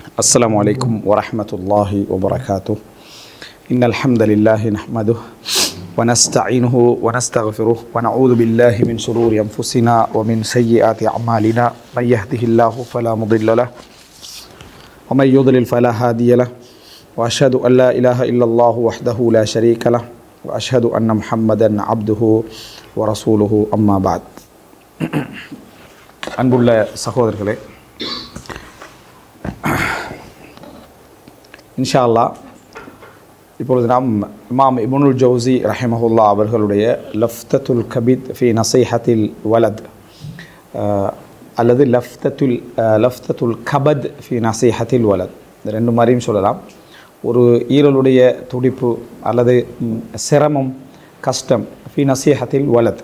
السلام عليكم ورحمة الله وبركاته. إن الحمد لله نحمده ونستعينه ونستغفره ونعوذ بالله من شرور أنفسنا ومن سيئات أعمالنا. من يهده الله فلا مضل له ومن يضلل فلا هادي له وأشهد أن لا إله إلا الله وحده لا شريك له وأشهد أن محمدا عبده ورسوله أما بعد. அன்புள்ள சகோதரர்களே, இன்ஷா அல்லாஹ் இப்பொழுது நாம் இமாம் இப்னுல் ஜௌசி ரஹிமஹுல்லா அவர்களுடைய லஃப்தத்துல் கபீத் ஃபி நஸீஹத்தில் வலத் அல்லது லஃப்தத்துல் கபத் ஃபி நஸீஹத்தில் வலத், இந்த ரெண்டு மாதிரியும் சொல்லலாம். ஒரு ஈரலுடைய துடிப்பு அல்லது சிரமம், கஷ்டம், ஃபி நஸீஹத்தில் வலத்,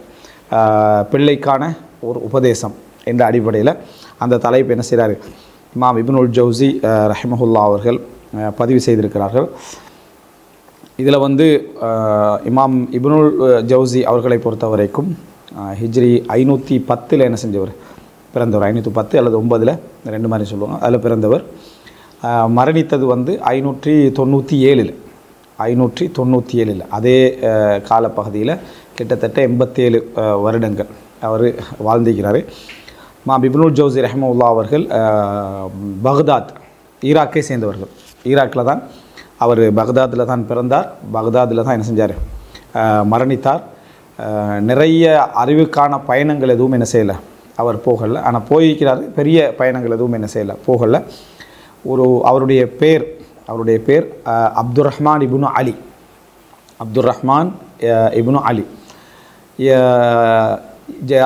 பிள்ளைக்கான ஒரு உபதேசம் என்ற அடிப்படையில் அந்த தலைப்பு என்ன செய்கிறாரு இமாம் இப்னுல் ஜௌசி ரஹிமஹுல்லா அவர்கள் பதிவு செய்திருக்கிறார்கள். இதில் இமாம் இப்னுல் ஜௌசி அவர்களை பொறுத்த வரைக்கும் ஹிஜ்ரி 510 என்ன செஞ்சவர், பிறந்தவர். 510 அல்லது 9 ரெண்டு மாதிரி சொல்லுவாங்க, அதில் பிறந்தவர். மரணித்தது 597 அதே காலப்பகுதியில் கிட்டத்தட்ட 87 வருடங்கள் அவர் வாழ்ந்திருக்கிறார். இமாம் இப்னுல் ஜௌசி ரஹிமஹுல்லா அவர்கள் பக்தாத், ஈராக்கை சேர்ந்தவர்கள். ஈராக்கில் தான் அவர், பக்தாத்தில் தான் பிறந்தார், பக்தாத்தில் தான் என்ன செஞ்சார், மரணித்தார். நிறைய அறிவுக்கான பயணங்கள் எதுவும் என்ன செய்யலை, அவர் போகலை. ஆனால் போயிருக்கிறார், பெரிய பயணங்கள் எதுவும் என்ன செய்யலை, போகலை. அவருடைய பேர் அப்துர் ரஹ்மான் இப்னு அலி.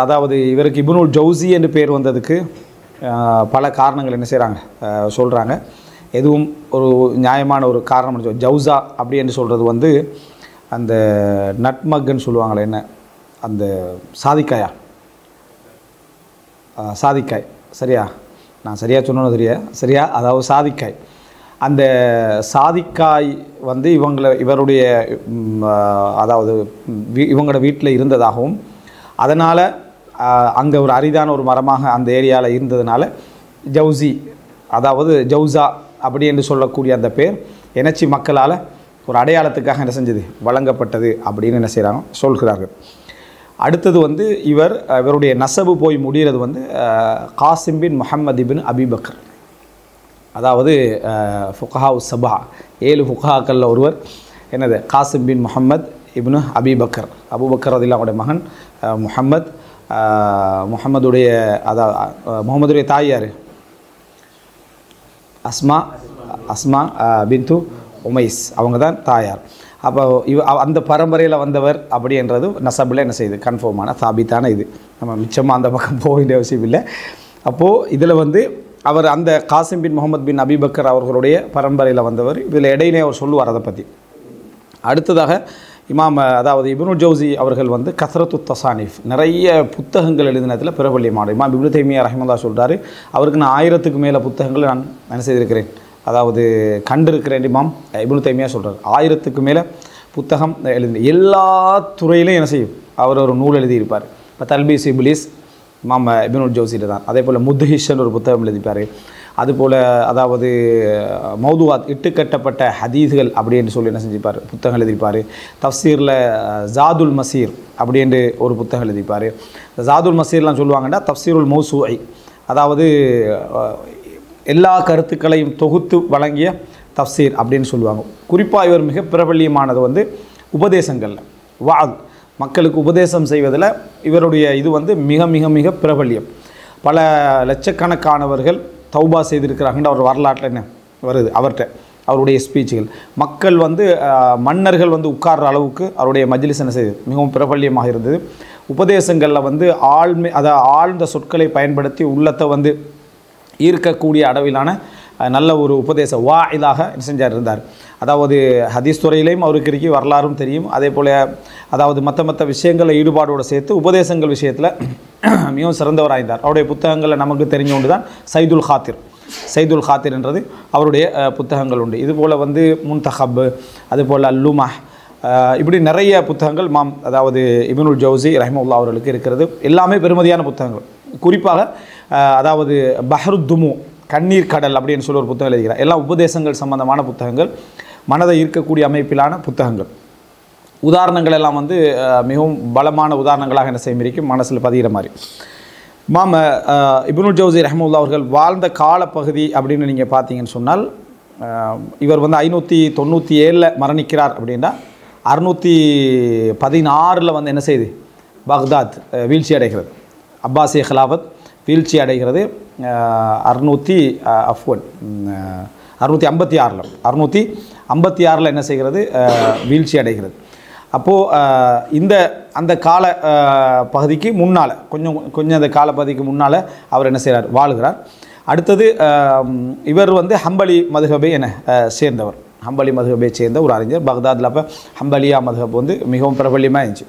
அதாவது இவருக்கு இப்னுல் ஜௌசி என்று பேர் வந்ததுக்கு பல காரணங்கள் என்ன செய்கிறாங்க, சொல்கிறாங்க. எதுவும் ஒரு நியாயமான ஒரு காரணம். ஜவுசா அப்படி என்று சொல்கிறது அந்த நட்மக்குன்னு சொல்லுவாங்களே, என்ன அந்த சாதிக்காய் சரியா, நான் சரியாக சொன்னது சரியா, அதாவது சாதிக்காய். அந்த சாதிக்காய் இவருடைய அதாவது இவங்களோட வீட்டில் இருந்ததாகவும், அதனால் அங்கே ஒரு அரிதான ஒரு மரமாக அந்த ஏரியாவில் இருந்ததுனால ஜவுசி, அதாவது ஜவுசா அப்படி என்று சொல்லக்கூடிய அந்த பேர் எனச்சி மக்களால் ஒரு அடையாளத்துக்காக என்ன செஞ்சது, வழங்கப்பட்டது அப்படின்னு என்ன செய்கிறாங்க, சொல்கிறார்கள். அடுத்தது இவருடைய நசபு போய் முடிகிறது காசிம் பின் முஹம்மது இபின் அபிபக்கர், அதாவது ஃபுகஹா சபா 7 ஃபுகஹாக்களில் ஒருவர். என்னது, காசிம் பின் முஹம்மது இப்னு அபிபக்கர். அபூபக்கர் ரலியல்லாஹு மகன் முஹம்மதுடைய முகமதுடைய தாய் யார், அஸ்மா பின்து உமைஸ், அவங்க தான் தாயார். அப்போ அந்த பரம்பரையில் வந்தவர் அப்படின்றது நசபில் என்ன செய்யுது, கன்ஃபார்மான சாபித்தான இது. நம்ம மிச்சமாக அந்த பக்கம் போக வேண்டிய அவசியம் இல்லை. அப்போது இதில் அவர் அந்த காசிம் பின் முகமது பின் அபிபக்கர் அவர்களுடைய பரம்பரையில் வந்தவர். இதில் இடையிலே அவர் சொல்லுவார் அதை பற்றி. அடுத்ததாக அதாவது இப்னுல் ஜௌசி அவர்கள் கத்ரத்து தசானிஃப், நிறைய புத்தகங்கள் எழுதினத்தில் பிரபல்யமான இமாம் இப்னு தைமியா ரஹிமஹுல்லாஹ் சொல்கிறாரு, அவருக்கு நான் 1000க்கு மேலே புத்தகங்களை நான் என்ன செய்திருக்கிறேன், அதாவது கண்டிருக்கிறேன். இமாம் இப்னு தைமியா சொல்கிறார் 1000க்கு மேலே புத்தகம் எழுதி, எல்லா துறையிலையும் என்ன செய்யும், அவர் ஒரு நூல் எழுதியிருப்பார். இப்போ தல்பீஸ் இப்லீஸ் இமாம் இப்னுல் ஜௌசியில் தான். அதே போல் முத்ஹிஷன் ஒரு புத்தகம் எழுதிப்பார். அதுபோல் அதாவது மௌதுவாத், இட்டுக்கட்டப்பட்ட ஹதீஸ்கள் அப்படின்னு சொல்லி என்ன செஞ்சுப்பார், புத்தகம் எழுதிப்பார். தஃப்சீரில் ஜாதுல் மசீர் அப்படின்ட்டு ஒரு புத்தகம் எழுதிப்பார். ஜாதுல் மசீர்லாம் சொல்லுவாங்கன்னா தஃப்சீருல் மௌசூஇ, அதாவது எல்லா கருத்துக்களையும் தொகுத்து வழங்கிய தஃப்சீர் அப்படின்னு சொல்லுவாங்க. குறிப்பாக இவர் மிக பிரபல்யமானது உபதேசங்களில், வாத், மக்களுக்கு உபதேசம் செய்வதில் இவருடைய இது மிக மிக மிக பிரபல்யம். பல லட்சக்கணக்கானவர்கள் தௌபா செய்திருக்கிறாங்கன்னு அவர் வரலாற்றில் என்ன வருது, அவருடைய ஸ்பீச்சுகள். மக்கள் மன்னர்கள் உட்கார்ற அளவுக்கு அவருடைய மஜ்லிஸ் என்ன செய்யுது, மிகவும் பிரபல்யமாக இருந்தது. உபதேசங்களில் ஆழ்ந்த சொற்களை பயன்படுத்தி உள்ளத்தை ஈர்க்கக்கூடிய அளவிலான நல்ல ஒரு உபதேச வாயிலாக செஞ்சார் இருந்தார். அதாவது ஹதீஸ் துறையிலையும் அவருக்கு இருக்கி வரலாறும் தெரியும். அதே போல் அதாவது மற்ற விஷயங்களில் ஈடுபாடோடு சேர்த்து உபதேசங்கள் விஷயத்தில் மிகவும் சிறந்தவராயிருந்தார். அவருடைய புத்தகங்களில் நமக்கு தெரிஞ்ச ஒன்று தான் சைதுல் ஹாத்திர் என்றது அவருடைய புத்தகங்கள் உண்டு. இதுபோல் முன்தஹப், அதுபோல் அல்லுமஹ், இப்படி நிறைய புத்தகங்கள் அதாவது இப்னுல் ஜௌசி ரஹிமஹுல்லாஹ் அவர்களுக்கு இருக்கிறது. எல்லாமே பெருமதியான புத்தகங்கள். குறிப்பாக அதாவது பஹ்ருத்துமு, கண்ணீர் கடல் அப்படின்னு சொல்லி ஒரு புத்தகம் எழுதுகிறார். எல்லாம் உபதேசங்கள் சம்பந்தமான புத்தகங்கள், மனதை ஈர்க்கக்கூடிய அமைப்பிலான புத்தகங்கள். உதாரணங்கள் எல்லாம் வந்து மிகவும் பலமான உதாரணங்களாக என்ன செய்யும் இருக்கும், மனசில் பதிகிற மாதிரி. இமாம் இப்னுல் ஜௌசி ரஹ்மத்துல்லாஹி அவர்கள் வாழ்ந்த காலப்பகுதி அப்படின்னு நீங்கள் பார்த்தீங்கன்னு சொன்னால், இவர் வந்து 597 மரணிக்கிறார் அப்படின்னா 616 வந்து என்ன செய்யுது, பக்தாத் வீழ்ச்சி அடைகிறது, அப்பாசிய ஹிலாஃபத் வீழ்ச்சி அடைகிறது. 656 என்ன செய்கிறது, வீழ்ச்சி அடைகிறது. அப்போது அந்த கால பகுதிக்கு முன்னால் கொஞ்சம் அந்த காலப்பகுதிக்கு முன்னால் அவர் என்ன செய்கிறார், வாழ்கிறார். அடுத்தது இவர் வந்து ஹம்பலி மதுஹபை சேர்ந்தவர், ஹம்பலி மதுஹபை சேர்ந்த ஒரு அறிஞர். பக்தாதில் அப்போ ஹம்பலியா மதுஹப் வந்து மிகவும் பிரபல்யமாக இருந்துச்சு.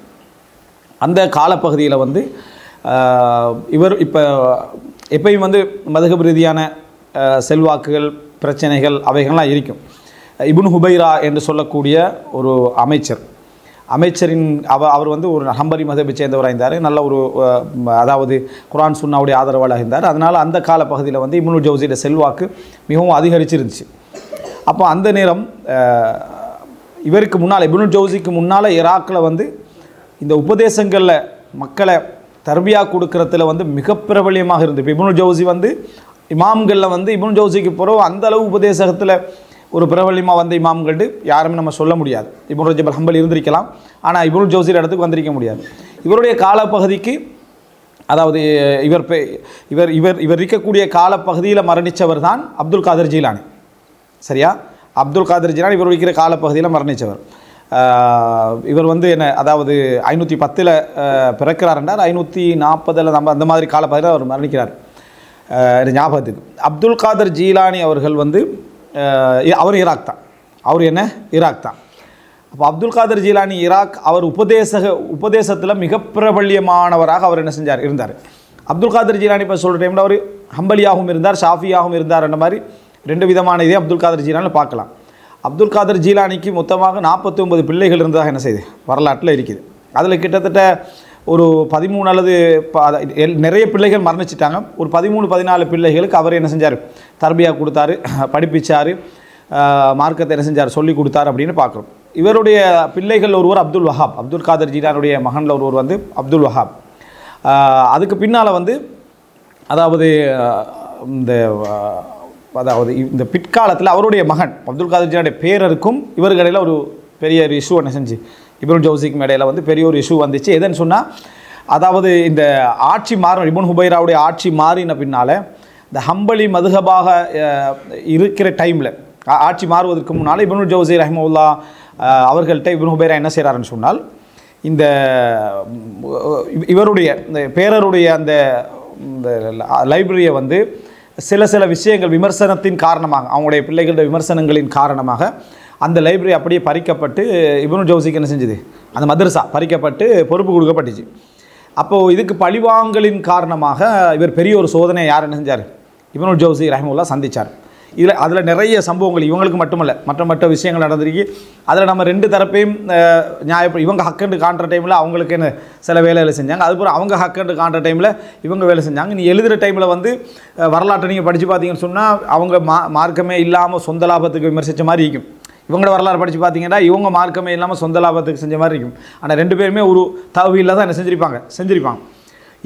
அந்த காலப்பகுதியில் வந்து இவர் எப்பயும் வந்து மதுஹப் ரீதியான செல்வாக்குகள், பிரச்சனைகள் அவைகள்லாம் இருக்கும். இப்னு ஹுபைரா என்று சொல்லக்கூடிய ஒரு அமைச்சரின் அவர் வந்து ஒரு ஹம்பலி மதுஹபை சேர்ந்தவராக இருந்தார். நல்ல ஒரு அதாவது குர்ஆன் சுன்னாவுடைய ஆதரவாளராக இருந்தார். அதனால் அந்த காலப்பகுதியில் வந்து இப்னுல் ஜௌசியோட செல்வாக்கு மிகவும் அதிகரிச்சிருந்துச்சு. அப்போ அந்த நேரம் இவருக்கு முன்னால், இப்னுல் ஜௌசிக்கு முன்னால் ஈராக்கில் வந்து இந்த உபதேசங்களில் மக்களை தர்பியா கொடுக்கறதுல வந்து மிக பிரபல்யமாக இருந்தது. இப்போ இப்னுல் ஜௌசி வந்து இமாம்களில் வந்து இப்னுல் ஜௌசிக்கு பிறகு அந்தளவு உபதேசத்தில் ஒரு பிரபல்யமாக வந்த இமாம்கள்ட்டு யாருமே நம்ம சொல்ல முடியாது. இப்னு ரஜப் ஹம்பல் இருந்திருக்கலாம், ஆனால் இப்னுல் ஜௌசியோட இடத்துக்கு வந்திருக்க முடியாது. இவருடைய காலப்பகுதிக்கு, அதாவது இவர் இருக்கக்கூடிய காலப்பகுதியில் மரணித்தவர் தான் அப்துல் காதர் ஜீலானி. சரியா, அப்துல் காதர் ஜீலானி இவர் இருக்கிற காலப்பகுதியில் மரணித்தவர். இவர் வந்து அதாவது 510 பிறக்கிறார் என்றால் 540 நம்ம அந்த மாதிரி காலப்பகுதியில் அவர் மரணிக்கிறார். ஞாபகத்துக்கு அப்துல் காதர் ஜீலானி அவர்கள் வந்து அவர் ஈராக் தான். ஈராக் தான். அப்போ அப்துல் காதர் ஜீலானி ஈராக், அவர் உபதேசத்தில் மிக பிரபல்யமானவராக அவர் இருந்தார். அப்துல் காதர் ஜீலானி இப்போ சொல்கிற டைமில் அவர் ஹம்பலியாகவும் இருந்தார், ஷாஃபியாகவும் இருந்தார். என்ற மாதிரி 2 விதமான இதே அப்துல் காதர் ஜீலானில் பார்க்கலாம். அப்துல் காதர் ஜீலானிக்கு மொத்தமாக 49 பிள்ளைகள் இருந்ததாக என்ன செய்யுது, வரலாற்றில் இருக்குது. அதில் கிட்டத்தட்ட ஒரு 13 அல்லது நிறைய பிள்ளைகள் மரணிச்சிட்டாங்க. ஒரு 13-14 பிள்ளைகளுக்கு அவர் என்ன செஞ்சார், தர்பியா கொடுத்தாரு, படிப்பிச்சார், மார்க்கத்தை என்ன செஞ்சார், சொல்லி கொடுத்தார் அப்படின்னு பார்க்குறோம். இவருடைய பிள்ளைகள் ஒருவர் அப்துல் வஹாப், அப்துல் காதர் ஜீலானுடைய மகனில் ஒருவர் வந்து அப்துல் வஹாப். அதுக்கு பின்னால் வந்து அதாவது இந்த பிற்காலத்தில் அவருடைய மகன் அப்துல் காதர் ஜீலானுடைய பேரருக்கும் இவருக்கு இடையில் ஒரு பெரிய இஷ்யூ என்ன செஞ்சு, இப்னுல் ஜௌசிக்கும் இடையில் வந்து பெரிய ஒரு இஷ்யூ வந்துச்சு. எதுன்னு சொன்னால், அதாவது இந்த ஆட்சி மாறின இப்னு ஹுபைராவுடைய ஆட்சி மாறின பின்னால் இந்த ஹம்பலி மதுஹபாக இருக்கிற டைமில், ஆட்சி மாறுவதற்கு முன்னால் இப்னுல் ஜௌசி ரஹ்மத்துல்லாஹ் அவர்கள்ட்ட இப்னு ஹுபைரா என்ன செய்கிறாருன்னு சொன்னால், இந்த இவருடைய இந்த பேரருடைய அந்த லைப்ரரியை வந்து சில விஷயங்கள் விமர்சனத்தின் காரணமாக, அவங்களுடைய பிள்ளைகளுடைய விமர்சனங்களின் காரணமாக அந்த லைப்ரரி அப்படியே பறிக்கப்பட்டு இப்னுல் ஜௌசிக்கு என்ன செஞ்சுது, அந்த மதரசா பறிக்கப்பட்டு பொறுப்பு கொடுக்கப்பட்டுச்சு. அப்போது இதுக்கு பழிவாங்கலின் காரணமாக இவர் பெரிய ஒரு சோதனையை யார் என்ன செஞ்சார், இப்னுல் ஜௌசி ரஹ்மத்துல்லாஹ் சந்தித்தார். அதில் நிறைய சம்பவங்கள் இவங்களுக்கு மட்டுமல்ல, மற்ற விஷயங்கள் நடந்திருக்கு. அதில் நம்ம 2 தரப்பையும் இவங்க ஹக்கண்டு காண்ற டைமில் அவங்களுக்கு என்ன சில வேலைகளை செஞ்சாங்க, அதுக்கப்புறம் அவங்க ஹக்கண்டு காண்ற டைமில் இவங்க வேலை செஞ்சாங்க. நீ எழுதுகிற டைமில் வந்து வரலாற்றை நீங்கள் படித்து பார்த்தீங்கன்னு சொன்னால் அவங்க மார்க்கமே இல்லாமல் சொந்த லாபத்துக்கு விமர்சித்த மாதிரி இருக்கும். இவங்களோட வரலாறு படித்து பார்த்தீங்கன்னா இவங்க மார்க்கமே இல்லாமல் சொந்த லாபத்துக்கு செஞ்ச மாதிரி இருக்கும். ஆனால் 2 பேருமே ஒரு தௌஹீதில் தான் என்ன செஞ்சிருப்பாங்க.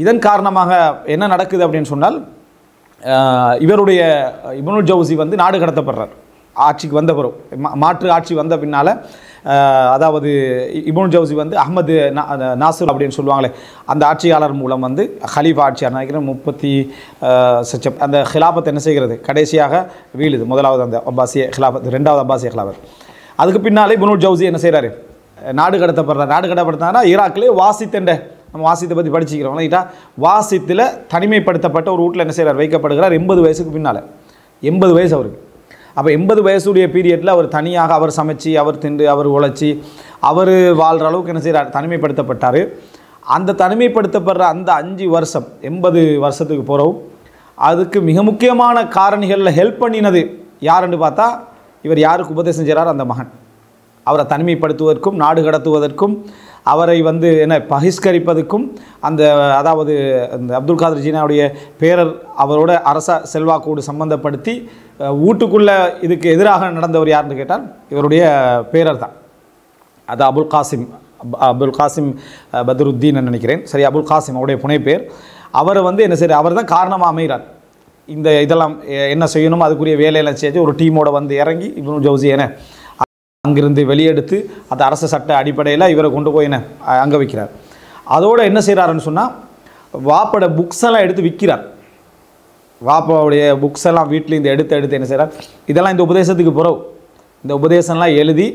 இதன் காரணமாக என்ன நடக்குது அப்படின்னு சொன்னால், இவருடைய இப்னுல் ஜௌசி வந்து நாடு கடத்தப்படுறார். ஆட்சிக்கு வந்த பிறகு, மாற்று ஆட்சி வந்த பின்னால், அதாவது இப்னுல் ஜௌசி வந்து அஹ்மது நாசிர் அப்படின்னு சொல்லுவாங்களே, அந்த ஆட்சியாளர் மூலம் வந்து ஹலீஃபா ஆட்சியாளர் நினைக்கிறேன் 30 அந்த ஹிலாபத் என்ன செய்கிறது, கடைசியாக வீழுது. முதலாவது அந்த அப்பாசிய ஹிலாபத், 2வது அப்பாசிய ஹிலாபத். அதுக்கு பின்னாலே இப்னுல் ஜௌசி என்ன செய்கிறாரு, நாடு கடத்தப்படுறாருனா ஈராக்கிலே வாசித்தென்ற, நம்ம வாசித்தை பற்றி படிச்சுக்கிறோம் இல்லைட்டா, வாசித்தில் தனிமைப்படுத்தப்பட்ட ஒரு வீட்டில் என்ன செய்கிறார், வைக்கப்படுகிறார் 80 வயசுக்கு பின்னால். 80 வயசு அவருக்கு. அப்போ 80 வயசுடைய பீரியடில் அவர் தனியாக அவர் சமைச்சு, அவர் தின்று, அவர் உழைச்சி, அவர் வாழ்கிற அளவுக்கு என்ன செய்கிறார், தனிமைப்படுத்தப்பட்டார். அந்த தனிமைப்படுத்தப்படுற அந்த 5 வருஷம் 80 வருஷத்துக்கு போகிறோம். அதுக்கு மிக முக்கியமான காரணிகளில் ஹெல்ப் பண்ணினது யாருன்னு பார்த்தா, இவர் யாருக்கு உபதேசம் செய்கிறார், அந்த மகன். அவரை தனிமைப்படுத்துவதற்கும் நாடு கடத்துவதற்கும் அவரை வந்து என்ன பகிஷ்கரிப்பதற்கும் அந்த அதாவது அந்த அப்துல் காதர் ஜீனாவுடைய பேரர் அவரோட அரச செல்வாக்கோடு சம்பந்தப்படுத்தி வீட்டுக்குள்ளே இதுக்கு எதிராக நடந்தவர் யாருன்னு கேட்டால் இவருடைய பேரர் தான். அது அபுல் காசிம் பத்ருத்தீன் நினைக்கிறேன். சரி, அபுல் காசிம் அவருடைய புனை பேர். அவரை வந்து என்ன செய்ய அவர் தான் காரணமாக அமைகிறார். இந்த இதெல்லாம் என்ன செய்யணும் அதுக்குரிய வேலையெல்லாம் செஞ்சு ஒரு டீமோட வந்து இறங்கி இப்னு ஜௌசி என்ன அங்கிருந்து வெளியெடுத்து அந்த அரச சட்ட அடிப்படையில் இவரை கொண்டு போய் என்ன அங்கே வைக்கிறார். அதோடு என்ன செய்கிறாருன்னு சொன்னால் வாப்போட புக்ஸ் எல்லாம் எடுத்து விற்கிறார். வாப்பாவுடைய புக்ஸ் எல்லாம் வீட்டிலேருந்து எடுத்து என்ன செய்கிறார், இதெல்லாம் இந்த உபதேசத்துக்கு பிறகு இந்த உபதேசம்லாம் எழுதி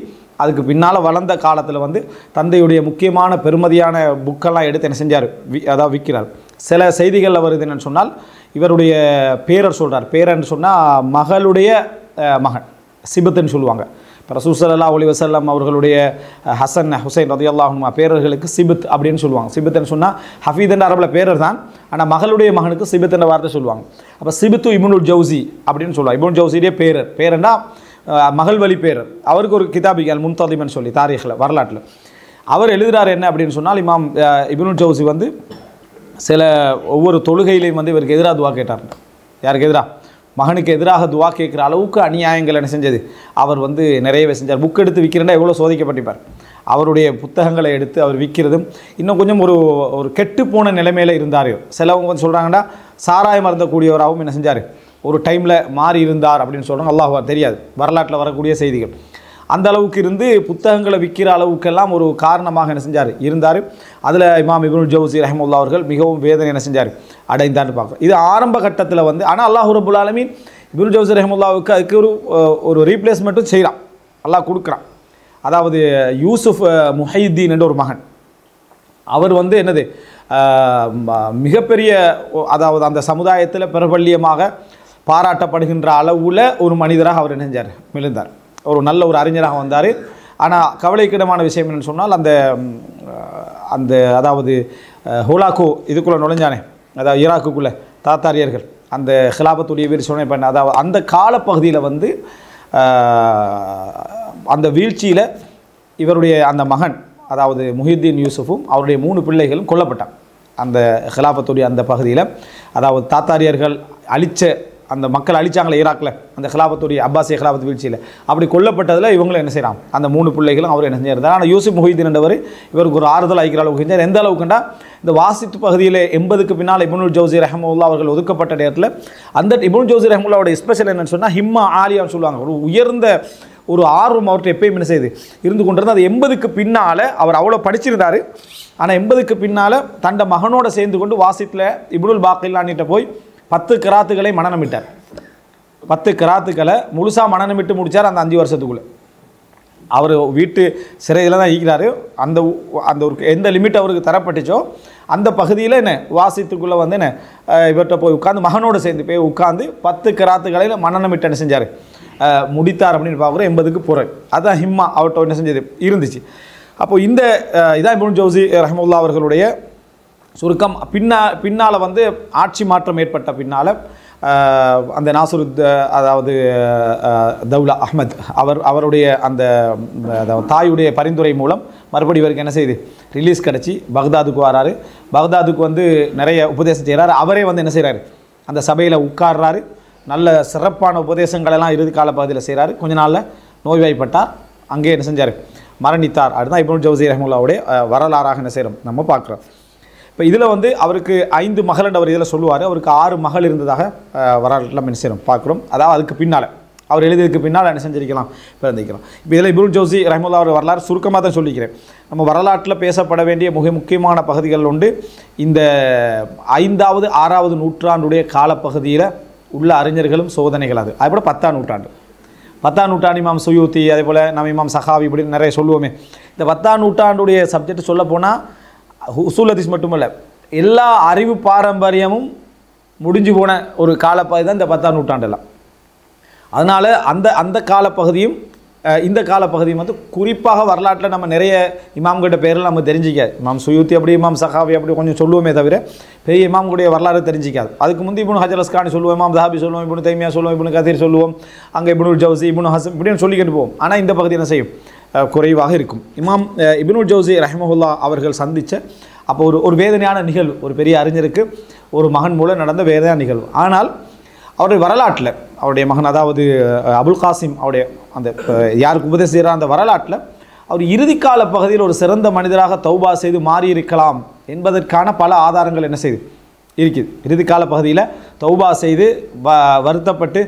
அதுக்கு பின்னால் வளர்ந்த காலத்தில் வந்து தந்தையுடைய முக்கியமான பெருமதியான புக்கெல்லாம் எடுத்து என்ன செஞ்சார், அதாவது விற்கிறார். சில செய்திகளில் வருது என்னென்னு சொன்னால் இவருடைய பேரர் சொல்கிறார். பேரன்னு சொன்னால் மகளுடைய மகன் சிபத்துன்னு சொல்லுவாங்க. இப்போ ரசூல் ஸல்லல்லாஹு அலைஹி வஸல்லம் அவர்களுடைய ஹசன் ஹுசைன் ரலியல்லாஹு அன்ஹுமா பேரர்களுக்கு சிபத் அப்படின்னு சொல்லுவாங்க. சிபத்துன்னு சொன்னால் ஹஃபீத் என்ற அரபில் பேரர் தான், ஆனால் மகளுடைய மகனுக்கு சிபத் என்ற வார்த்தை சொல்லுவாங்க. அப்போ சிபத்து இப்னுல் ஜௌசி அப்படின்னு சொல்லுவாங்க. இப்னுல் ஜௌசியுடைய பேரன்னா மகள் வழி பேரர். அவருக்கு ஒரு கிதாபிக் அல் முன்ததிமன் சொல்லி தாரீഖில் வரலாற்றில் அவர் எழுதுகிறார் என்ன அப்படின்னு சொன்னால், இமாம் இப்னுல் ஜௌசி வந்து சில ஒவ்வொரு தொழுகையிலையும் வந்து இவருக்கு எதிராக துவா கேட்டார். யாருக்கு எதிராக? மகனுக்கு எதிராக துவா கேட்குற அளவுக்கு அநியாயங்கள் என்ன செஞ்சது அவர் வந்து நிறையவே செஞ்சார். புக் எடுத்து விற்கிறேன்னா எவ்வளோ சோதிக்கப்பட்டிருப்பார். அவருடைய புத்தகங்களை எடுத்து அவர் விற்கிறதும் இன்னும் கொஞ்சம் ஒரு கெட்டு போன நிலைமையில் இருந்தார். சிலவங்க வந்து சொல்கிறாங்கன்னா சாராயம் அருந்தக்கூடியவராகவும் என்ன செஞ்சார், ஒரு டைமில் மாறி இருந்தார் அப்படின்னு சொல்கிறாங்க. அல்லாஹ் தெரியாது, வரலாற்றில் வரக்கூடிய செய்திகள். அந்த அளவுக்கு இருந்து புத்தகங்களை விற்கிற அளவுக்கெல்லாம் ஒரு காரணமாக என்ன செஞ்சார் இருந்தார். அதில் இமாம் இப்னுல் ஜௌசி ரஹிமஹுல்லாஹ் அவர்கள் மிகவும் வேதனை என்ன செஞ்சார் அடைந்தார்னு பார்க்குறோம். இது ஆரம்ப கட்டத்தில் வந்து, ஆனால் அல்லாஹ் ரப்புல் ஆலமீன் இப்னுல் ஜௌசி ரஹிமஹுல்லாஹ்வுக்கு அதுக்கு ஒரு ரீப்ளேஸ்மெண்ட்டும் செய்கிறான், அல்லாஹ் கொடுக்குறான். அதாவது யூசுஃப் முஹையுத்தீன் என்ற ஒரு மகன், அவர் வந்து என்னது மிகப்பெரிய அதாவது அந்த சமுதாயத்தில் பிரபல்யமாக பாராட்டப்படுகின்ற அளவில் ஒரு மனிதராக அவர் என்ன செஞ்சார், விழுந்தார். ஒரு நல்ல ஒரு அறிஞராக வந்தார். ஆனால் கவலைக்கிடமான விஷயம் என்னென்னு சொன்னால் அந்த அதாவது ஹோலாக்கோ இதுக்குள்ளே நுழைஞ்சானே, அதாவது ஈராக்குக்குள்ளே தாத்தாரியர்கள் அந்த ஹிலாபத்துடைய வீர் சொன்ன பண்ண, அதாவது அந்த காலப்பகுதியில் வந்து அந்த வீழ்ச்சியில் இவருடைய அந்த மகன் அதாவது முஹியுத்தீன் யூசுஃபும் அவருடைய 3 பிள்ளைகளும் கொல்லப்பட்டான். அந்த ஹிலாபத்துடைய அந்த பகுதியில், அதாவது தாத்தாரியர்கள் அழித்த அந்த மக்கள் அழிச்சாங்களே ஈராக்கில் அந்த ஹிலாபத்துடைய அப்பாசிய ஹிலாபத்து வீழ்ச்சியில், அப்படி கொல்லப்பட்டதில் இவங்களும் என்ன செய்கிறான், அந்த 3 பிள்ளைகளும் அவர் என்ன செஞ்சிருந்தார். ஆனால் யூசுப் முஹியுத்தீன் என்றவர் இவருக்கு ஒரு ஆறுதல் அளிக்கிற அளவுக்கு செஞ்சார். எந்த அளவுக்குண்டா இந்த வாசித்து பகுதியில் 80க்கு பின்னால் இப்னுல் ஜௌசி ரஹிமஹுல்லாஹ் அவர்கள் ஒதுக்கப்பட்ட நேரத்தில் அந்த இப்னுல் ஜௌசி ரஹிமஹுல்லாஹ்வுடைய ஸ்பெஷல் என்னன்னு சொன்னால் ஹிம்மா ஆலியான்னு சொல்லுவாங்க. ஒரு உயர்ந்த ஒரு ஆர்வம் அவர்கிட்ட எப்பயும் என்ன செய்யுது இருந்து கொண்டிருந்தது. அது 80க்கு பின்னால் அவர் அவ்வளோ படிச்சிருந்தார். ஆனால் 80க்கு பின்னால் தண்ட மகனோட சேர்ந்து கொண்டு வாசித்தில் இப்னுல் பாக்கில்லானிட்ட போய் 10 கிராத்துகளை மனநமிட்டார். 10 கிராத்துக்களை முழுசாக மனநமிட்டு முடித்தார் அந்த 5 வருஷத்துக்குள்ளே. அவர் வீட்டு சிறையில் தான் ஈக்கிறாரு. அந்த அந்த ஒரு எந்த லிமிட் அவருக்கு தரப்பட்டுச்சோ அந்த பகுதியில் என்ன வாசித்துக்குள்ளே வந்து என்ன இவர்கிட்ட போய் உட்காந்து மகனோடு சேர்ந்து போய் உட்காந்து 10 கிராத்துக்களை மனநமிட்டு என்ன செஞ்சார், முடித்தார் அப்படின்னு பார்க்குறோம். 80க்கு பிறகு அதுதான் ஹிம்மா அவர்கிட்ட என்ன செஞ்சது இருந்துச்சு. அப்போது இந்த இதான் இப்னுல் ஜௌசி ரஹிமஹுல்லாஹ் அவர்களுடைய சுருக்கம். பின்னால் வந்து ஆட்சி மாற்றம் ஏற்பட்ட பின்னால் அந்த நாசருத் அதாவது தௌலா அஹ்மத் அவருடைய அந்த தாயுடைய பரிந்துரை மூலம் மறுபடி இவருக்கு என்ன செய்யுது ரிலீஸ் கிடச்சி பக்தாதுக்கு வராரு. பக்தாதுக்கு வந்து நிறைய உபதேசம் செய்கிறாரு. அவரே வந்து என்ன செய்கிறாரு, அந்த சபையில் உட்கார்றாரு. நல்ல சிறப்பான உபதேசங்களெல்லாம் இறுதி கால பகுதியில் செய்கிறாரு. கொஞ்ச நாளில் நோய்வாய்ப்பட்டார். அங்கே என்ன செஞ்சார், மரணித்தார். அதுதான் இப்னுல் ஜௌசி ரஹிமஹுல்லாஹ்வுடைய வரலாறாக என்ன செய்கிறோம் நம்ம பார்க்குறோம். இப்போ இதில் வந்து அவருக்கு 5 மகள் அவர் இதில் சொல்லுவார். அவருக்கு 6 மகள் இருந்ததாக வரலாற்றில் என்ன செய்கிறோம் பார்க்குறோம். அதாவது அதுக்கு பின்னால் அவர் எழுதியதுக்கு பின்னால் என்ன செஞ்சிருக்கலாம் பிறந்திருக்கலாம். இப்போ இதில் இப்னுல் ஜௌசி ரஹிமஹுல்லாஹ் அவர் வரலாறு சுருக்கமாக தான் சொல்லிக்கிறேன். நம்ம வரலாற்றில் பேசப்பட வேண்டிய முக்கியமான பகுதிகள் உண்டு. இந்த 5வது 6வது நூற்றாண்டுடைய காலப்பகுதியில் உள்ள அறிஞர்களும் சோதனைகள். அதுபோல் 10ஆம் நூற்றாண்டு 10ஆம் நூற்றாண்டு இமாம் சுயூத்தி, அதே போல் நம்ம இமாம் சஹாவி இப்படி நிறைய சொல்லுவோமே. இந்த 10ஆம் நூற்றாண்டுடைய சப்ஜெக்ட் சொல்ல போனால் உசூல் ஹதீஸ் மட்டுமல்ல, எல்லா அறிவு பாரம்பரியமும் முடிஞ்சு போன ஒரு காலப்பகுதி தான் இந்த 10ஆம் நூற்றாண்டெல்லாம். அதனால் அந்த காலப்பகுதியும் இந்த காலப்பகுதியும் வந்து குறிப்பாக வரலாற்றில் நம்ம நிறைய இமாம்கிட்ட பேரில் நம்ம தெரிஞ்சிக்க, இமாம் சுயூத்தி அப்படி இமாம் சஹாவி அப்படி கொஞ்சம் சொல்லுவோமே தவிர பெரிய இமாம்களுடைய வரலாறு தெரிஞ்சிக்காது. அதுக்கு முந்தி இப்னு ஹஜர் அஸ்கலானி சொல்லுவோம், இமாம் தஹாபி சொல்லுவோம், இப்னு தைமியா சொல்லுவோம், இப்னு கதீர் சொல்லுவோம், அங்கே இப்னுல் ஜௌசி, இப்னு ஹஸம் இப்படின்னு சொல்லிக்கிட்டு போவோம். ஆனால் இந்த பகுதி என்ன செய்யும், குறைவாக இருக்கும். இமாம் இப்னுல் ஜௌசி ரஹ்மஹுல்லா அவர்கள் சந்தித்த அப்போ ஒரு வேதனையான நிகழ்வு, ஒரு பெரிய அறிஞருக்கு ஒரு மகன் மூலம் நடந்த வேதனையான நிகழ்வு. ஆனால் அவருடைய வரலாற்றில் அவருடைய மகன், அதாவது அபுல் காசிம், அவருடைய அந்த யாருக்கு உபதேசிக்கிற அந்த வரலாற்றில் அவர் இறுதிக்கால பகுதியில் ஒரு சிறந்த மனிதராக தௌபா செய்து மாறியிருக்கலாம் என்பதற்கான பல ஆதாரங்கள் என்ன செய்து இருக்குது. இறுதிக்கால பகுதியில் தௌபா செய்து வருத்தப்பட்டு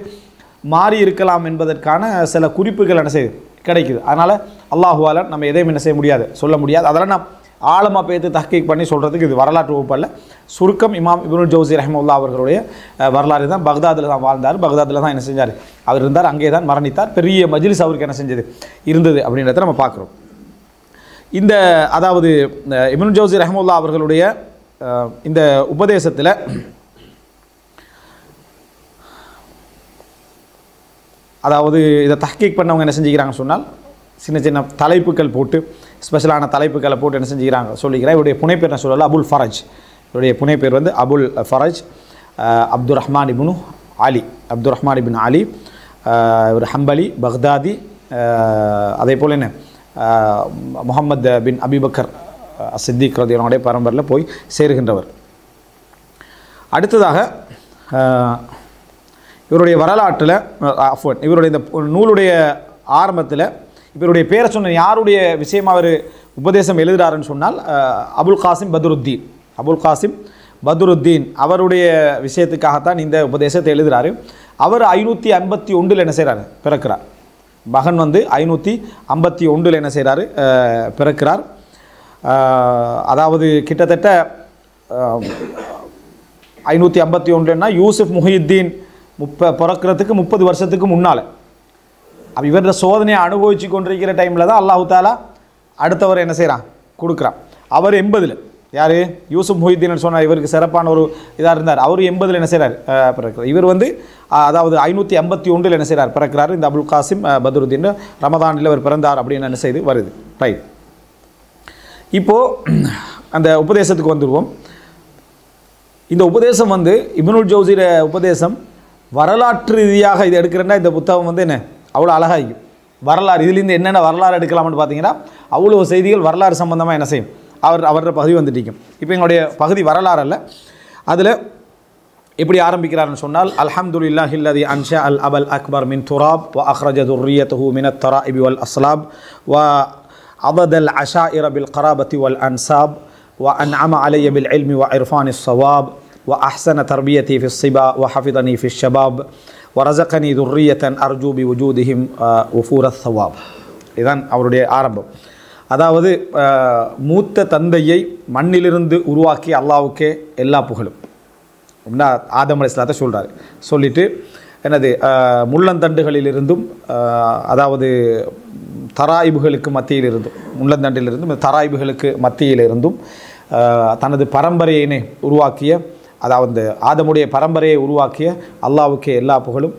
மாறி இருக்கலாம் என்பதற்கான சில குறிப்புகள் என்ன செய்யுது கிடைக்குது. அதனால் அல்லாஹுவால நம்ம எதையும் என்ன செய்ய முடியாது, சொல்ல முடியாது. அதெல்லாம் நான் ஆழமாக பேத்து தஹ்கீக் பண்ணி சொல்கிறதுக்கு இது வரலாற்று வகுப்பல்ல. சுருக்கம் இமாம் இப்னுல் ஜௌசி ரஹ்மத்துல்லாஹி அவர்களுடைய வரலாறு தான். பக்தாதில் தான் வாழ்ந்தார், பக்தாதில் தான் என்ன செஞ்சார், அவர் இருந்தார், அங்கே தான் மரணித்தார். பெரிய மஜ்லிஸ் அவருக்கு என்ன செஞ்சது இருந்தது அப்படின்றத நம்ம பார்க்குறோம். இந்த அதாவது இப்னுல் ஜௌசி ரஹ்மத்துல்லாஹி அவர்களுடைய இந்த உபதேசத்தில் அதாவது இதை தஹ்கீக் பண்ணவங்க என்ன செஞ்சுக்கிறாங்கன்னு சொன்னால் சின்ன சின்ன தலைப்புகள் போட்டு, ஸ்பெஷலான தலைப்புகளை போட்டு என்ன செஞ்சுக்கிறாங்க சொல்லிக்கிறேன். இவருடைய புனைப்பேர் என்ன சொல்லலாம், அபுல் ஃபரஜ். இவருடைய புனைப்பேர் வந்து அபுல் ஃபரஜ் அப்துர் ரஹ்மான் இப்னு அலி, அப்துர் ரஹ்மான் இப்னு அலி. இவர் ஹம்பலி, பக்தாதி, அதே போல் என்ன முஹம்மது பின் அபிபக்கர் சித்திக் ரதியல்லாஹு பரம்பரையில் போய் சேருகின்றவர். அடுத்ததாக இவருடைய வரலாற்றில் இவருடைய இந்த நூலுடைய ஆரம்பத்தில் இவருடைய பேரை சொன்ன யாருடைய விஷயமாக அவர் உபதேசம் எழுதுகிறாருன்னு சொன்னால் அபுல் காசிம் பத்ருத்தீன். அபுல் காசிம் பத்ருத்தீன் அவருடைய விஷயத்துக்காகத்தான் இந்த உபதேசத்தை எழுதுகிறாரு. அவர் 551 என்ன செய்கிறார், பிறக்கிறார். மகன் வந்து 551 என்ன செய்கிறாரு, பிறக்கிறார். அதாவது கிட்டத்தட்ட 551ன்னா யூசுப் முஹியுத்தீன் பிறக்கிறதுக்கு 30 வருஷத்துக்கு முன்னால். அப்போ இவரோட சோதனையை அனுபவித்து கொண்டிருக்கிற டைமில் தான் அல்லாஹு தாலா அடுத்தவர் என்ன செய்கிறான், கொடுக்குறான். அவர் 80, யார், யூசுப் முஹியுத்தீன் சொன்னார், இவருக்கு சிறப்பான ஒரு இதாக இருந்தார். அவர் 80 என்ன செய்கிறார், பிறக்கிறார். இவர் வந்து அதாவது 551 என்ன செய்கிறார், பிறக்கிறார். இந்த அபுல் காசிம் பத்ருத்தீன் ரமதானில் அவர் பிறந்தார் அப்படின்னு என்ன செய்து வருது. ரைட், இப்போது அந்த உபதேசத்துக்கு வந்துடுவோம். இந்த உபதேசம் வந்து இப்னுல் ஜௌசியோட உபதேசம் வரலாற்று ரீதியாக இது எடுக்கிறேன்னா இந்த புத்தகம் வந்து என்ன அவ்வளோ அழகாகிக்கும். வரலாறு இதுலேருந்து என்னென்ன வரலாறு எடுக்கலாம்னு பார்த்தீங்கன்னா அவ்வளோ செய்திகள் வரலாறு சம்பந்தமாக என்ன செய்யும் அவரோட பகுதி வந்துட்டிருக்கும். இப்போ எங்களுடைய பகுதி வரலாறு அல்ல. அதில் எப்படி ஆரம்பிக்கிறார்னு சொன்னால், அல்ஹம்துலில்லாஹில்லதி அன்ஷா அல் அபல் அக்பர் மின் துராப் வ அக்ரஜ துர்ரியத்துஹு மினத் தராஇபி வல் அஸ்லாப் வ அபதல் அஷாயிர பில் கராபத்தி வல் அன்சாப் வ அன்அம அலைய பில் இல்மி வ இர்ஃபானி ஸவாப் வ அஹ்ஸன தர்பியதி ஃபி ஸிபா வ ஹஃபிதனி ஃபி ஷபாப் வரசகனி துர்ரியத்தன் அர்ஜூ பி வஜூதிஹிம் உஃபூரத் ஸவாப். இதுதான் அவருடைய ஆரம்பம். அதாவது மூத்த தந்தையை மண்ணிலிருந்து உருவாக்கி அல்லாஹ்வுக்கே எல்லா புகழும் அப்படின்னா ஆதம் அலைஹிஸ்ஸலாத்தை சொல்கிறார். சொல்லிவிட்டு என்னது முள்ளந்தண்டுகளிலிருந்தும் அதாவது தராயிபுகளுக்கு மத்தியிலிருந்தும் முள்ளந்தண்டிலிருந்தும் தராயிபுகளுக்கு மத்தியிலிருந்தும் தனது பரம்பரையினை உருவாக்கிய, அதாவது ஆதமுடைய பரம்பரையை உருவாக்கிய அல்லாஹ்வுக்கே எல்லா புகழும்.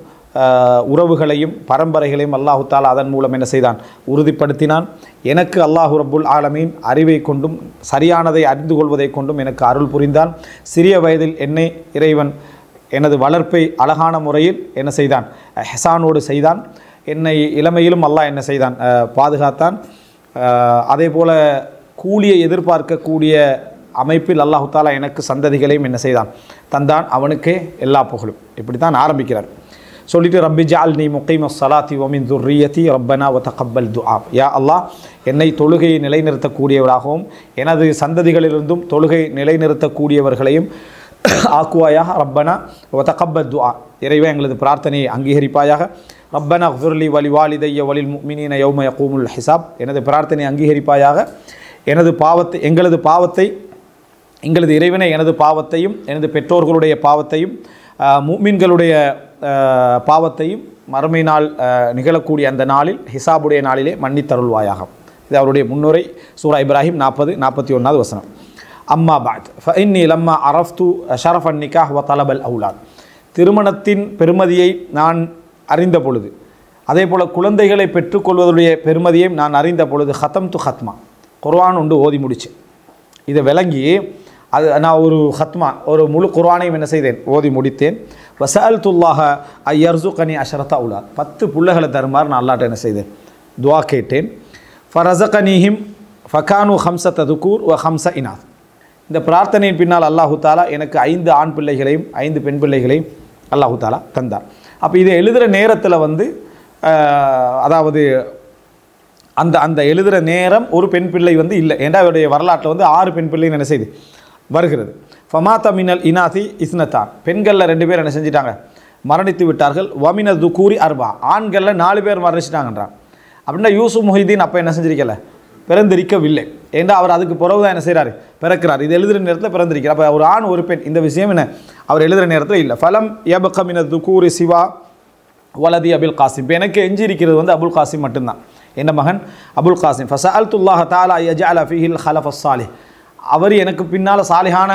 உறவுகளையும் பரம்பரைகளையும் அல்லாஹு தாலா அதன் மூலம் என்ன செய்தான், உறுதிப்படுத்தினான். எனக்கு அல்லாஹு ரப்புல் ஆலமீன் அறிவை கொண்டும் சரியானதை அறிந்து கொள்வதை கொண்டும் எனக்கு அருள் புரிந்தான். சிறிய வயதில் என்னை இறைவன் எனது வளர்ப்பை அழகான முறையில் என்ன செய்தான், ஹெசானோடு செய்தான். என்னை இளமையிலும் அல்லாஹ் என்ன செய்தான், பாதுகாத்தான். அதே போல் கூலியை எதிர்பார்க்கக்கூடிய அமைப்பில் அல்லாஹு தாலா எனக்கு சந்ததிகளையும் என்ன செய்தான், தந்தான். அவனுக்கே எல்லா புகழும். இப்படி தான் ஆரம்பிக்கிறார். சொல்லிட்டு ரப்பி ஜஅல்னி முகீமஸ் ஸலாத்தி வ மின் ذُرِّيَّتِي ரப்பனா வ தகப்பல் துஆ. யா அல்லாஹ், என்னை தொழுகையை நிலைநிறுத்தக்கூடியவராகவும் எனது சந்ததிகளிலிருந்தும் தொழுகை நிலைநிறுத்தக்கூடியவர்களையும் ஆக்குவாயாக. ரப்பனா வ தகப்பல் துஆ, இறைவா எங்களது பிரார்த்தனையை அங்கீகரிப்பாயாக. ரப்பனா ஃபிர்லி வலி வாலிதைய வலில் முஃமினீன யௌம யகூமுல் ஹிசாப், எனது பிரார்த்தனையை அங்கீகரிப்பாயாக. எங்களது இறைவனை எனது பாவத்தையும் எனது பெற்றோர்களுடைய பாவத்தையும் முஃமின்களுடைய பாவத்தையும் மறுமை நாள் நிகழக்கூடிய அந்த நாளில் ஹிசாபுடைய நாளிலே மன்னித்தருள்வாயாக. இது அவருடைய முன்னுரை. சூரா இப்ராஹிம் 40-41 வசனம். அம்மா பஅத் ஃபஇன்னி லம்மா அரஃப்து ஷரஃபன் நிகாஹ் வ தலபல் அவுலாத், திருமணத்தின் பெருமதியை நான் அறிந்த பொழுது, அதே போல் குழந்தைகளை பெற்றுக்கொள்வதுடைய பெருமதியை நான் அறிந்த பொழுது, ஹத்தம்து ஹத்மா, குர்ஆன் உண்டு ஓதி முடிச்சு. இதை விளங்கி அது நான் ஒரு ஹத்மா, ஒரு முழு குர்ஆனையும் என்ன செய்தேன், ஓதி முடித்தேன். வஸஅல்துல்லாஹ அய்யர்ஸுகனி அஷரத அவுலாத், 10 பிள்ளைகளை தருமாறு நான் அல்லாஹ்ட்ட என்ன செய்தேன், துஆ கேட்டேன். ஃபரஸகனீஹிம் ஃபகானு ஹம்ஸத துக்கூர் வ ஹம்ஸ இனாத். இந்த பிரார்த்தனையின் பின்னால் அல்லாஹு தாலா எனக்கு 5 ஆண் பிள்ளைகளையும் 5 பெண் பிள்ளைகளையும் அல்லாஹு தாலா தந்தார். அப்போ இதை எழுதுகிற நேரத்தில் வந்து அதாவது அந்த அந்த எழுதுகிற நேரம் ஒரு பெண் பிள்ளை வந்து இல்லை. ஏன்னா அவருடைய வரலாற்றில் வந்து 6 பெண் பிள்ளைன்னு என்ன செய்து வருகிறது. ஃபமாத்த மினல் இனாசி இஸ்னத்தான், பெண்களில் 2 பேர் என்ன செஞ்சிட்டாங்க, மரணித்து விட்டார்கள். வமின துக்கூரி அர்பா, ஆண்களில் 4 பேர் மரணிச்சிட்டாங்கன்றான். அப்படின்னா யூசுப் முஹிதீன் அப்போ என்ன செஞ்சிருக்கல, பிறந்திருக்கவில்லை. ஏன்னா அவர் அதுக்கு பிறகு தான் என்ன செய்கிறார், பிறக்கிறார். இது எழுதுகிற நேரத்தில் பிறந்திருக்கிறார். அப்போ ஒரு ஆண் ஒரு பெண், இந்த விஷயம் என்ன அவர் எழுதுகிற நேரத்தில் இல்லை. ஃபலம் யபக மின துக்கூரி சிவா வலதி அபுல் காசிம். இப்போ எனக்கு எஞ்சி இருக்கிறது வந்து அபுல் காசிம் மட்டும்தான், என்ன மகன் அபுல் காசிம். ஃபஸஅல்துல்லாஹ தஆலா யஜஅல ஃபீஹில் ஹலஃபஸ் சாலிஹ், அவர் எனக்கு பின்னால் சாலிஹான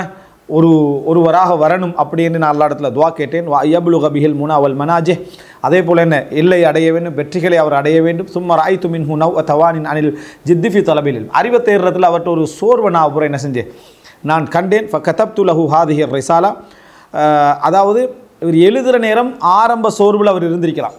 ஒருவராக வரணும் அப்படின்னு நான் அல்லா இடத்துல துவா கேட்டேன். வயபுலுக பிஹில் முனா வல் மனாஜிஹ், அதே போல் என்ன எல்லை அடைய வேண்டும், வெற்றிகளை அவர் அடைய வேண்டும். சும்மா ராய்த்து மின் ஹுனவ் தவானின் அனில் ஜித்திஃபி தலபில், அறிவை தேடுறதுல அவர்கிட்ட ஒரு சோர்வை நான் அப்புறம் என்ன செஞ்சேன், நான் கண்டேன். ஃபகதப்து லஹு ஹாதிஹி ரிசாலா, அதாவது இவர் எழுதுகிற நேரம் ஆரம்ப சோர்வில் அவர் இருந்திருக்கலாம்,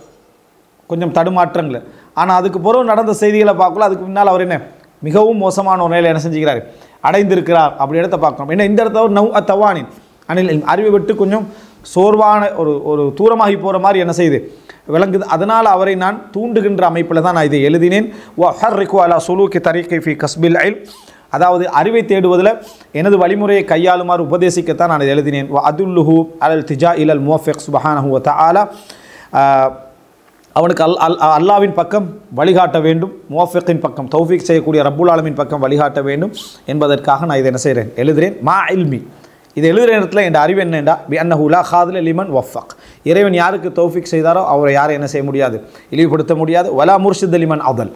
கொஞ்சம் தடுமாற்றங்கள். ஆனால் அதுக்கு பிறகு நடந்த செய்திகளை பார்க்கல, அதுக்கு முன்னால் அவர் என்ன மிகவும் மோசமான ஒரு நிலையில் என்ன செஞ்சுக்கிறார், அடைந்திருக்கிறார். அப்படி இடத்த பார்க்கணும். ஏன்னா இந்த இடத்த ஒரு நவ் தவானின் அனில், அறிவை விட்டு கொஞ்சம் சோர்வான ஒரு தூரமாகி போகிற மாதிரி என்ன செய்யுது விளங்குது. அதனால் அவரை நான் தூண்டுகின்ற அமைப்பில் தான் நான் இதை எழுதினேன். வஹர்ரிகு அலா சுலூகி தரீகி ஃபி கஸ்பில் இல்ம், அதாவது அறிவை தேடுவதில் எனது வழிமுறையை கையாளுமாறு உபதேசிக்கத்தான் நான் இதை எழுதினேன். வ அதுல்லுஹு அலல் திஜா இலல் முவஃபிக் சுப்ஹானஹு வ தஆலா, அவனுக்கு அல்லாவின் பக்கம் வழிகாட்ட வேண்டும், முவஃபிக்கின் பக்கம் தௌஃபீக் செய்யக்கூடிய ரப்புல் ஆலமின் பக்கம் வழிகாட்ட வேண்டும் என்பதற்காக நான் இதை என்ன செய்கிறேன், எழுதுகிறேன். மா இல்மி, இதை எழுதுகிற நேரத்தில் என் அறிவு என்னென்றா பி அன்னஹு லா காதில லிமன் வஃபக், இறைவன் யாருக்கு தௌஃபீக் செய்தாரோ அவரை யாரை என்ன செய்ய முடியாது, இழிவுபடுத்த முடியாது. வலா முர்ஷித் லிமன் அதல்,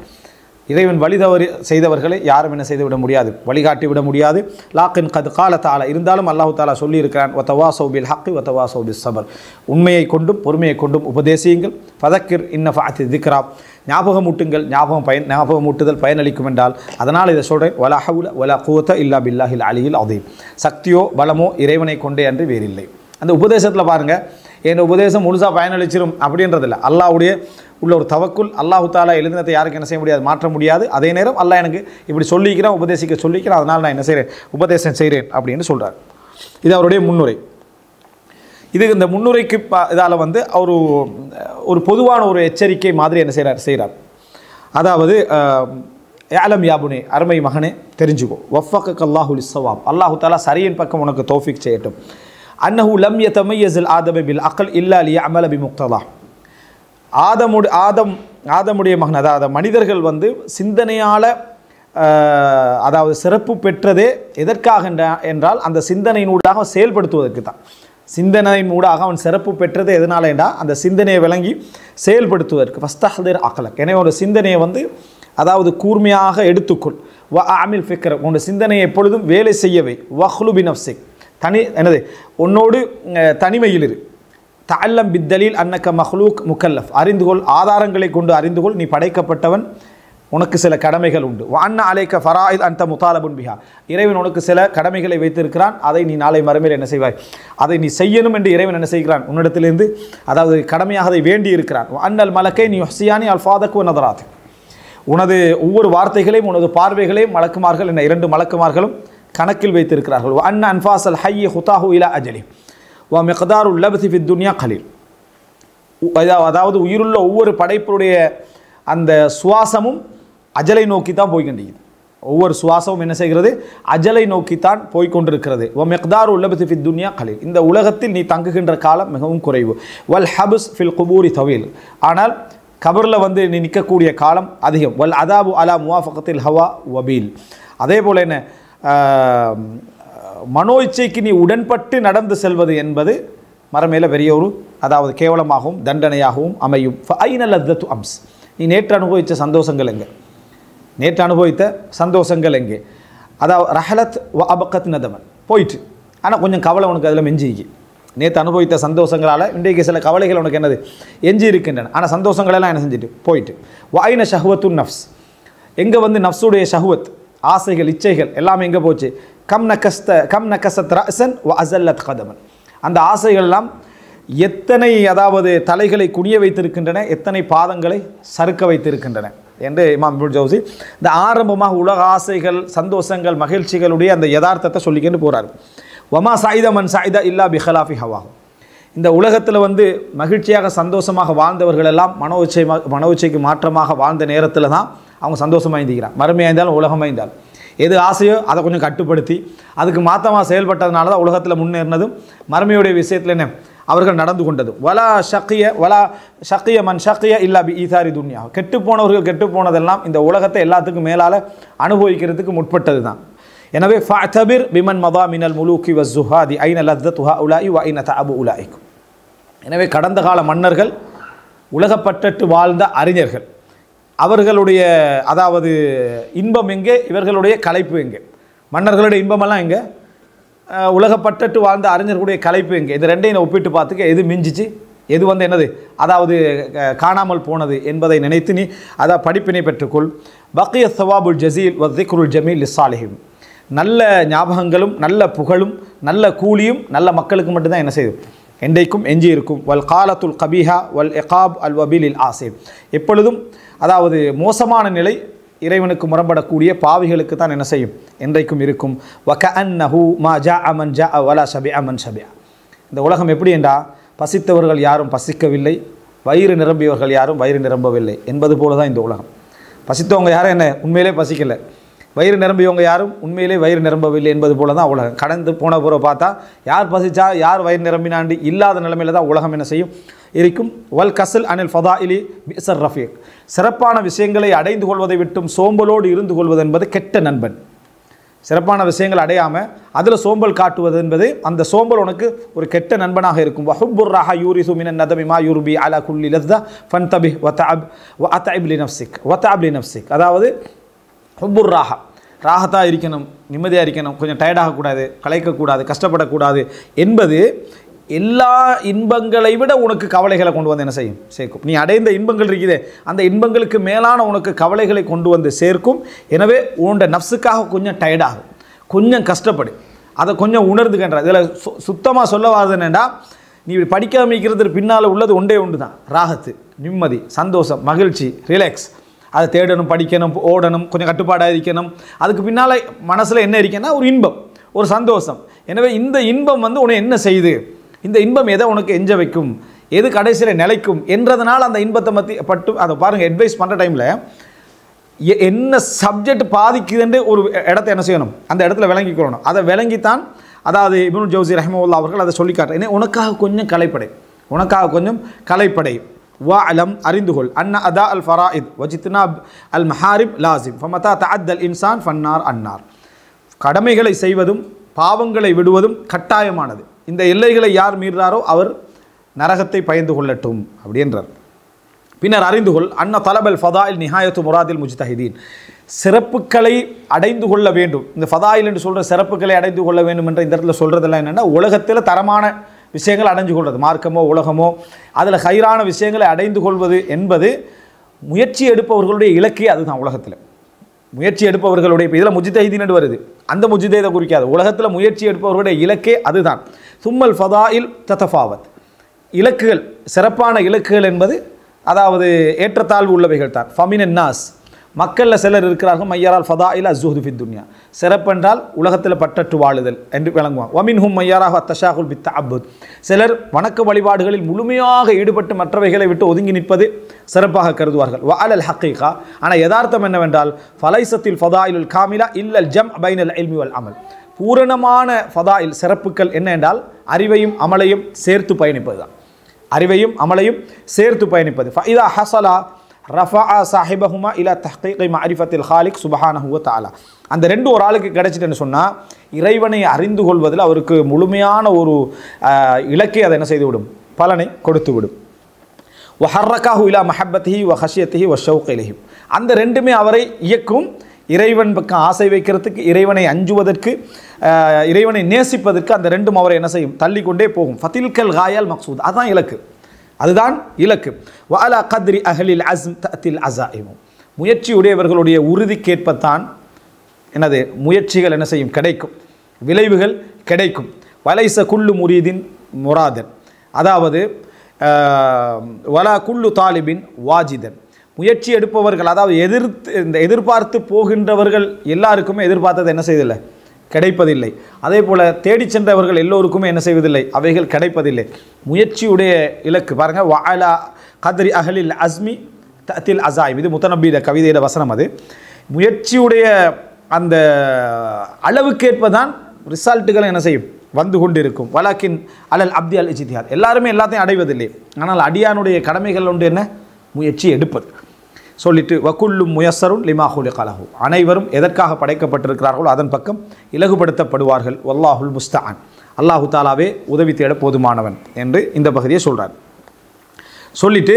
இறைவன் வழிதவறி செய்தவர்களை யாரும் என்ன செய்து விட முடியாது, வழிகாட்டி விட முடியாது. லாக்கின் கது கால தாலா, இருந்தாலும் அல்லாஹு தாலா சொல்லியிருக்கிறான், வத்தவாசௌ பில் ஹக்கி வத்தவாசௌ பிஸ் சபர், உண்மையை கொண்டும் பொறுமையை கொண்டும் உபதேசியுங்கள். ஃபதக்கிர் இன்ன ஃபஅத்தி திக்ரா, ஞாபகமூட்டுங்கள், ஞாபகமூட்டுதல் பயனளிக்கும் என்றால் அதனால் இதை சொல்கிறேன். வலா ஹவுல வலா குவத இல்லா பில்லாஹில் அலியில் அதீம், சக்தியோ பலமோ இறைவனை கொண்டே அன்று வேறில்லை. அந்த உபதேசத்தில் பாருங்கள், என் உபதேசம் முழுசாக பயனளிச்சிடும் அப்படின்றதில்ல. அல்லாஹ்வுடைய உள்ள ஒரு தவக்குல், அல்லாஹு தாலா எழுதினத்தை யாருக்கு என்ன செய்ய முடியாது, மாற்ற முடியாது. அதே நேரம் அல்லாஹ் எனக்கு இப்படி சொல்லிக்கிறேன், உபதேசிக்க சொல்லிக்கிறேன், அதனால் நான் என்ன செய்கிறேன், உபதேசம் செய்கிறேன் அப்படின்னு சொல்கிறார். இது அவருடைய முன்னுரை. இது இந்த முன்னுரைக்கு இதால் வந்து ஒரு பொதுவான ஒரு எச்சரிக்கை மாதிரி என்ன செய்கிறார். அதாவது யாலம் யாபுனே, அருமை மகனே தெரிஞ்சுக்கோ, வஃபக அல்லாஹு லிஸ்ஸவாப், அல்லாஹு தாலா சரியின் பக்கம் உனக்கு தௌஃபீக் செய்யட்டும். அன்னஹு லம் யதமய்யஸில் ஆதம பில் அக்ல் இல்லா லியஅமல பிமுக்ததா, ஆதமுடைய மகன், அதாவது மனிதர்கள் வந்து சிந்தனையால் அதாவது சிறப்பு பெற்றதே எதற்காக என்றால் அந்த சிந்தனையினூடாக செயல்படுத்துவதற்கு தான். சிந்தனையின் ஊடாக அவன் சிறப்பு பெற்றது எதனால என்றால் அந்த சிந்தனையை விளங்கி செயல்படுத்துவதற்கு. ஃபஸ்தஹ்திர் அக்லக், எனவே ஒரு சிந்தனையை வந்து அதாவது கூர்மையாக எடுத்துக்கொள். வ அமில் ஃபிக்ர், உன்னோட சிந்தனையை எப்பொழுதும் வேலை செய்யவை. வஹ்லு பி நஃப்ஸிக், உன்னோடு தனிமையில் இரு. தஅல்லம் பித்தலீல் அன்னக மஹ்லூக் முக்கல்லஃப், அறிந்துகொள், ஆதாரங்களை கொண்டு அறிந்துகொள், நீ படைக்கப்பட்டவன், உனக்கு சில கடமைகள் உண்டு. வஅன்ன அலைக ஃபராயித் அன்த முதாலபுன் பிஹா, இறைவன் உனக்கு சில கடமைகளை வைத்திருக்கிறான், அதை நீ நாளை மறுமையில் என்ன செய்வாய், அதை நீ செய்யணும் என்று இறைவன் என்ன செய்கிறான், உன்னிடத்திலிருந்து அதாவது கடமையாக அதை வேண்டி இருக்கிறான். வஅன்னல் மலக்கை நீ ஹுசியானி அல்ஃபாதக்கு நதராத், உனது ஒவ்வொரு வார்த்தைகளையும் உனது பார்வைகளையும் மலக்குமார்கள் என்ன 2 மலக்குமார்களும் கணக்கில் வைத்திருக்கிறார்கள். வஅன்ன அன்ஃபாஸல் ஹய்யி ஹுதாஹு இலா அஜலி வ மிக்தாருல் லப்தி ஃபித் துன்யா கலீல், அதாவது உயிருள்ள ஒவ்வொரு படைப்புடைய அந்த சுவாசமும் அஜலை நோக்கி தான் போய்கொண்டிருக்கிறது. ஒவ்வொரு சுவாசமும் என்ன செய்கிறது, அஜலை நோக்கித்தான் போய்கொண்டிருக்கிறது. வ மிக்தாருல் லப்தி ஃபித் துன்யா கலீல், இந்த உலகத்தில் நீ தங்குகின்ற காலம் மிகவும் குறைவு. வல் ஹப்ஸ் ஃபில் குபூரி தவீல், ஆனால் கபரில் வந்து நீ நிற்கக்கூடிய காலம் அதிகம். வல் அதாபு அலா முவாஃபகத்தில் ஹவா வபீல், அதே போல் என்ன மனோ இச்சைக்கு நீ உடன்பட்டு நடந்து செல்வது என்பது மறுமையில பெரிய ஒரு அதாவது கேவலமாகவும் தண்டனையாகவும் அமையும். ஃபஐன லத்தத்து அம்ஸ், நீ நேற்று அனுபவித்த சந்தோஷங்கள் எங்கே, நேற்று அனுபவித்த சந்தோஷங்கள் எங்கே, அதாவது ரஹலத் வ அபக்கத் நதமன், போயிட்டு ஆனால் கொஞ்சம் கவலை உனக்கு அதில் மெஞ்சிக்கு. நேற்று அனுபவித்த சந்தோஷங்களால் இன்றைக்கு சில கவலைகள் உனக்கு என்னது எஞ்சி இருக்கின்றன, ஆனால் சந்தோஷங்களெல்லாம் என்ன செஞ்சுட்டு போயிட்டு. வாயின ஷஹ்வத்து நஃப்ஸ், எங்கே வந்து நஃப்ஸுடைய ஷஹ்வத், ஆசைகள், இச்சைகள் எல்லாமே எங்கே போச்சு. கம் நக்கசத் ரஅஸன் வ அஸல்லத் கதமன், அந்த ஆசைகள் எல்லாம் எத்தனை அதாவது தலைகளை குனிய வைத்திருக்கின்றன, எத்தனை பாதங்களை சறுக்க வைத்திருக்கின்றன. என்று இமாம் இப்னு ஜௌசி இந்த ஆரம்பமாக உலக ஆசைகள் சந்தோஷங்கள் மகிழ்ச்சிகளுடைய அந்த யதார்த்தத்தை சொல்லிக்கிட்டு போகிறார். வமா சாயித மன் சாயித இல்லா பிஹலாஃபி ஹவா. இந்த உலகத்தில் மகிழ்ச்சியாக சந்தோஷமாக வாழ்ந்தவர்கள் எல்லாம் மனோச்சைக்கு மாற்றமாக வாழ்ந்த நேரத்தில் தான் அவங்க சந்தோஷமாக இருந்திக்கிறாங்க. மறுமையாக இருந்தாலும் உலகமாக இருந்தாலும் எது ஆசையோ அதை கொஞ்சம் கட்டுப்படுத்தி அதுக்கு மாற்றமாக செயல்பட்டதுனால தான் உலகத்தில் முன்னேறினதும் மறுமையுடைய விஷயத்தில் என்ன அவர்கள் நடந்து கொண்டது. வலா ஷக்கிய மன் ஷக்கிய இல்லா பி ஈசாரி துன்யா. கெட்டுப்போனவர்கள் கெட்டுப்போனதெல்லாம் இந்த உலகத்தை எல்லாத்துக்கும் மேலால் அனுபவிக்கிறதுக்கு முற்பட்டது தான். எனவே ஃபஅதபிர் பிமன் மதா மினல் முலூக்கி வஸ்ஸுஹாதி ஐன லத்தத்துஹா உலாஇ வ ஐன தஅபு உலாஇக்கும். எனவே கடந்த கால மன்னர்கள் உலகப்பட்டட்டு வாழ்ந்த அறிஞர்கள் அவர்களுடைய அதாவது இன்பம் எங்கே, இவர்களுடைய களைப்பு எங்கே? மன்னர்களுடைய இன்பமெல்லாம் எங்கே, உலகப்பட்டட்டு வாழ்ந்த அறிஞர்களுடைய களைப்பு எங்கே? இது ரெண்டையும் ஒப்பிட்டு பார்த்துக்க எது மிஞ்சிச்சு, எது என்னது அதாவது காணாமல் போனது என்பதை நினைத்து நீ அதாவது படிப்பினை பெற்றுக்கொள். பக்கிய சவாபுல் ஜசீல் வ திக்ருல் ஜமீல் லிஸ்ஸாலிஹின். நல்ல ஞாபகங்களும் நல்ல புகழும் நல்ல கூலியும் நல்ல மக்களுக்கு மட்டும்தான் என்ன செய்யும், என்றைக்கும் எஞ்சி இருக்கும். வல் காலத்துல் கபீஹா வல் இகாப் அல் வபீலில் ஆசிம். எப்பொழுதும் அதாவது மோசமான நிலை இறைவனுக்கு முரம்படக்கூடிய பாவிகளுக்கு தான் என்ன செய்யும், என்றைக்கும் இருக்கும். வகஅன்னஹு மா ஜாஅ மன் ஜாஅ வலா ஷபிஅ மன் ஷபிஅ. இந்த உலகம் எப்படி என்றா பசித்தவர்கள் யாரும் பசிக்கவில்லை, வயிறு நிரம்பியவர்கள் யாரும் வயிறு நிரம்பவில்லை என்பது போல தான் இந்த உலகம். பசித்தவங்க யாரும் என்ன உண்மையிலே பசிக்கலை, வயிறு நிரம்பியவங்க யாரும் உண்மையிலே வயிறு நிரம்பவில்லை என்பது போல தான் உலகம். கடந்து போன பிறகு பார்த்தா யார் பசிச்சா யார் வயிறு நிரம்பினாண்டு இல்லாத நிலைமையில் தான் உலகம் என்ன செய்யும் இருக்கும். வல் கசல் அனில் ஃபதாஇலி பிஸர் ரஃபீக். சிறப்பான விஷயங்களை அடைந்து கொள்வதை விட்டும் சோம்பலோடு இருந்து கொள்வது என்பது கெட்ட நண்பன். சிறப்பான விஷயங்கள் அடையாமல் அதில் சோம்பல் காட்டுவது என்பது அந்த சோம்பல் உனக்கு ஒரு கெட்ட நண்பனாக இருக்கும். வஹுப்புர் ராஹா யூரிசு மினன் நதமி மா யூர்பி அலா குல்லி லஸ்ஸா ஃபன்தபி வதஅப் வஅதஇப் லினஃப்ஸிக் வதஅப் லினஃப்ஸிக். அதாவது ஹுப்புர் ராஹா, ராகத்தாக இருக்கணும், நிம்மதியாக இருக்கணும், கொஞ்சம் டயர்டாகக்கூடாது, களைக்கக்கூடாது, கஷ்டப்படக்கூடாது என்பது எல்லா இன்பங்களை விட உனக்கு கவலைகளை கொண்டு வந்து என்ன செய்யும், சேர்க்கும். நீ அடைந்த இன்பங்கள் இருக்குதே அந்த இன்பங்களுக்கு மேலான உனக்கு கவலைகளை கொண்டு வந்து சேர்க்கும். எனவே உன்னோட நஃப்ஸுக்காக கொஞ்சம் டயர்டாகும், கொஞ்சம் கஷ்டப்படு, அதை கொஞ்சம் உணர்ந்துக்கின்ற. இதில் சுத்தமாக சொல்ல வர்றது என்னென்னா, நீ படிக்காம இருக்கிறதுக்கு பின்னால் உள்ளது ஒன்றே ஒன்று தான், ராகத்து, நிம்மதி, சந்தோஷம், மகிழ்ச்சி, ரிலாக்ஸ். அதை தேடணும், படிக்கணும், ஓடணும், கொஞ்சம் கட்டுப்பாடாக இருக்கணும். அதுக்கு பின்னால் மனசில் என்ன இருக்குன்னா ஒரு இன்பம், ஒரு சந்தோஷம். எனவே இந்த இன்பம் உன்னை என்ன செய்யுது, இந்த இன்பம் எதை உனக்கு எஞ்ச வைக்கும், எது கடைசியில் நிலைக்கும் என்றதுனால அந்த இன்பத்தை பட்டு அதை பாருங்கள். அட்வைஸ் பண்ணுற டைமில் என்ன சப்ஜெக்ட் பாதிக்குதுன்னு ஒரு இடத்த என்ன செய்யணும், அந்த இடத்துல விளங்கி கொள்ளணும். அதை விளங்கித்தான் அதாவது இப்னு ஜௌசி ரஹ்மத்துல்லாஹி அவர்கள் அதை சொல்லி காட்டுறேன். உனக்காக கொஞ்சம் கலைப்படை, உனக்காக கொஞ்சம் கலைப்படை. வஅலம் அறிந்துகொள் அன்ன அதா அல் ஃபராயித் வஜித்னாப் அல் மஹாரிம் லாசிம் ஃபமதா தஅத்தல் இன்சான் ஃபன்னார் அன்னார். கடமைகளை செய்வதும் பாவங்களை விடுவதும் கட்டாயமானது. இந்த எல்லைகளை யார் மீறாரோ அவர் நரகத்தை பயந்து கொள்ளட்டும் அப்படின்றார். பின்னர் அறிந்துகொள் அன்ன தலபல் ஃபதாயில் நிஹாயத்து முராதில் முஜ்தஹிதீன். சிறப்புகளை அடைந்து கொள்ள வேண்டும். இந்த ஃபதாயில் என்று சொல்கிற சிறப்புகளை அடைந்து கொள்ள வேண்டும் என்ற இந்த இடத்துல சொல்கிறதெல்லாம் என்னென்னா, உலகத்தில் தரமான விஷயங்களை அடைஞ்சு கொள்வது, மார்க்கமோ உலகமோ அதில் ஹைரான விஷயங்களை அடைந்து கொள்வது என்பது முயற்சி எடுப்பவர்களுடைய இலக்கே அதுதான். உலகத்தில் முயற்சி எடுப்பவர்களுடைய இப்போ இதில் முஜ்தஹிதீன் வருது, அந்த முஜ்தஹிதை குறிக்காது. உலகத்தில் முயற்சி எடுப்பவர்களுடைய இலக்கே அதுதான். சும்மல் ஃபதாயில் ததஃபாவத். இலக்குகள், சிறப்பான இலக்குகள் என்பது அதாவது ஏற்றத்தாழ்வு உள்ளவைகள் தான். ஃபமினன் நாஸ், மக்களில் சிலர் இருக்கிறார்கள் மையாரால் ஃபதாயில் அஸ்ஸுஹ்து ஃபித் துன்யா, சிறப்பென்றால் உலகத்தில் பற்றற்று வாழுதல் என்று விளங்குவான். வமின்ஹும் மையாராக தஷாகுல் பித் தஅப்புத், சிலர் வணக்க வழிபாடுகளில் முழுமையாக ஈடுபட்டு மற்றவைகளை விட்டு ஒதுங்கி நிற்பது சிறப்பாக கருதுவார்கள். வ அலல் ஹக்கீகா, ஆனால் யதார்த்தம் என்னவென்றால் ஃபலைசத்தில் ஃபதாயிலுல் காமிலா இல்லல் ஜம் பைனல் இல்மி வல் அமல். பூரணமான ஃபதாயில் சிறப்புகள் என்ன என்றால் அறிவையும் அமலையும் சேர்த்து பயணிப்பது தான். அறிவையும் அமலையும் சேர்த்து பயணிப்பது. ஃபஇதா ஹஸலா ரஃபஅ சாஹிபஹுமா இலா தஹ்கீகி மஅரிஃபத்தில் ஹாலிக் சுப்ஹானஹு வ தஆலா. அந்த ரெண்டு ஒரு ஆளுக்கு கிடைச்சிட்டுன்னு சொன்னால் இறைவனை அறிந்து கொள்வதில் அவருக்கு முழுமையான ஒரு இலக்கை அதை என்ன செய்து விடும், பலனை கொடுத்து விடும். வஹர்ரகாஹு இலா மஹப்பத்திஹி வ ஹஷியத்திஹி வ ஷௌக் இலைஹி. அந்த ரெண்டுமே அவரை இயக்கும். இறைவன் பக்கம் ஆசை வைக்கிறதுக்கு, இறைவனை அஞ்சுவதற்கு, இறைவனை நேசிப்பதற்கு அந்த ரெண்டும் அவரை என்ன செய்யும், தள்ளிக்கொண்டே போகும். ஃபதில்கல் காயால் மக்சூத், அதுதான் இலக்கு, அதுதான் இலக்கு. வஅலா கத்ரி அஹ்லில் அஸ்ம் தஅத்தில் அஸாயிமு. முயற்சி உடையவர்களுடைய உறுதிக்கேற்பத்தான் என்னது முயற்சிகள் என்ன செய்யும், கிடைக்கும், விளைவுகள் கிடைக்கும். வலைச குல்லு முரீதின் முராதன், அதாவது வலா குல்லு தாலிபின் வாஜிதன். முயற்சி எடுப்பவர்கள், அதாவது எதிர்பார்த்து போகின்றவர்கள் எல்லாருக்குமே எதிர்பார்த்தது என்ன செய்வதில்லை, கிடைப்பதில்லை. அதே போல் தேடி சென்றவர்கள் எல்லோருக்குமே என்ன செய்வதில்லை, அவைகள் கிடைப்பதில்லை. முயற்சியுடைய இலக்கு பாருங்கள், வஅலா கத்ரி அஹ்லில் அஸ்மி தத்தில் அஸாயிம், இது முத்தநபியோட கவிதையோட வசனம். அது முயற்சியுடைய அந்த அளவுக்கேற்பதான் ரிசல்ட்டுகள் என்ன செய்யும், வந்து கொண்டு இருக்கும். வலாக்கின் அலல் அப்தி அல் இஜ்திஹாத், எல்லாருமே எல்லாத்தையும் அடைவதில்லை. ஆனால் அடியானுடைய கடமைகள் ஒன்று என்ன, முயற்சி எடுப்பது. சொல்லிட்டு வகுல்லும் முயஸ்ஸருன் லிமா ஹுலிக லஹு, அனைவரும் எதற்காக படைக்கப்பட்டிருக்கிறார்களோ அதன் பக்கம் இலகுபடுத்தப்படுவார்கள். வல்லாஹுல் முஸ்தஆன், அல்லாஹு தாலாவே உதவி தேட போதுமானவன் என்று இந்த பகுதியை சொல்கிறார். சொல்லிட்டு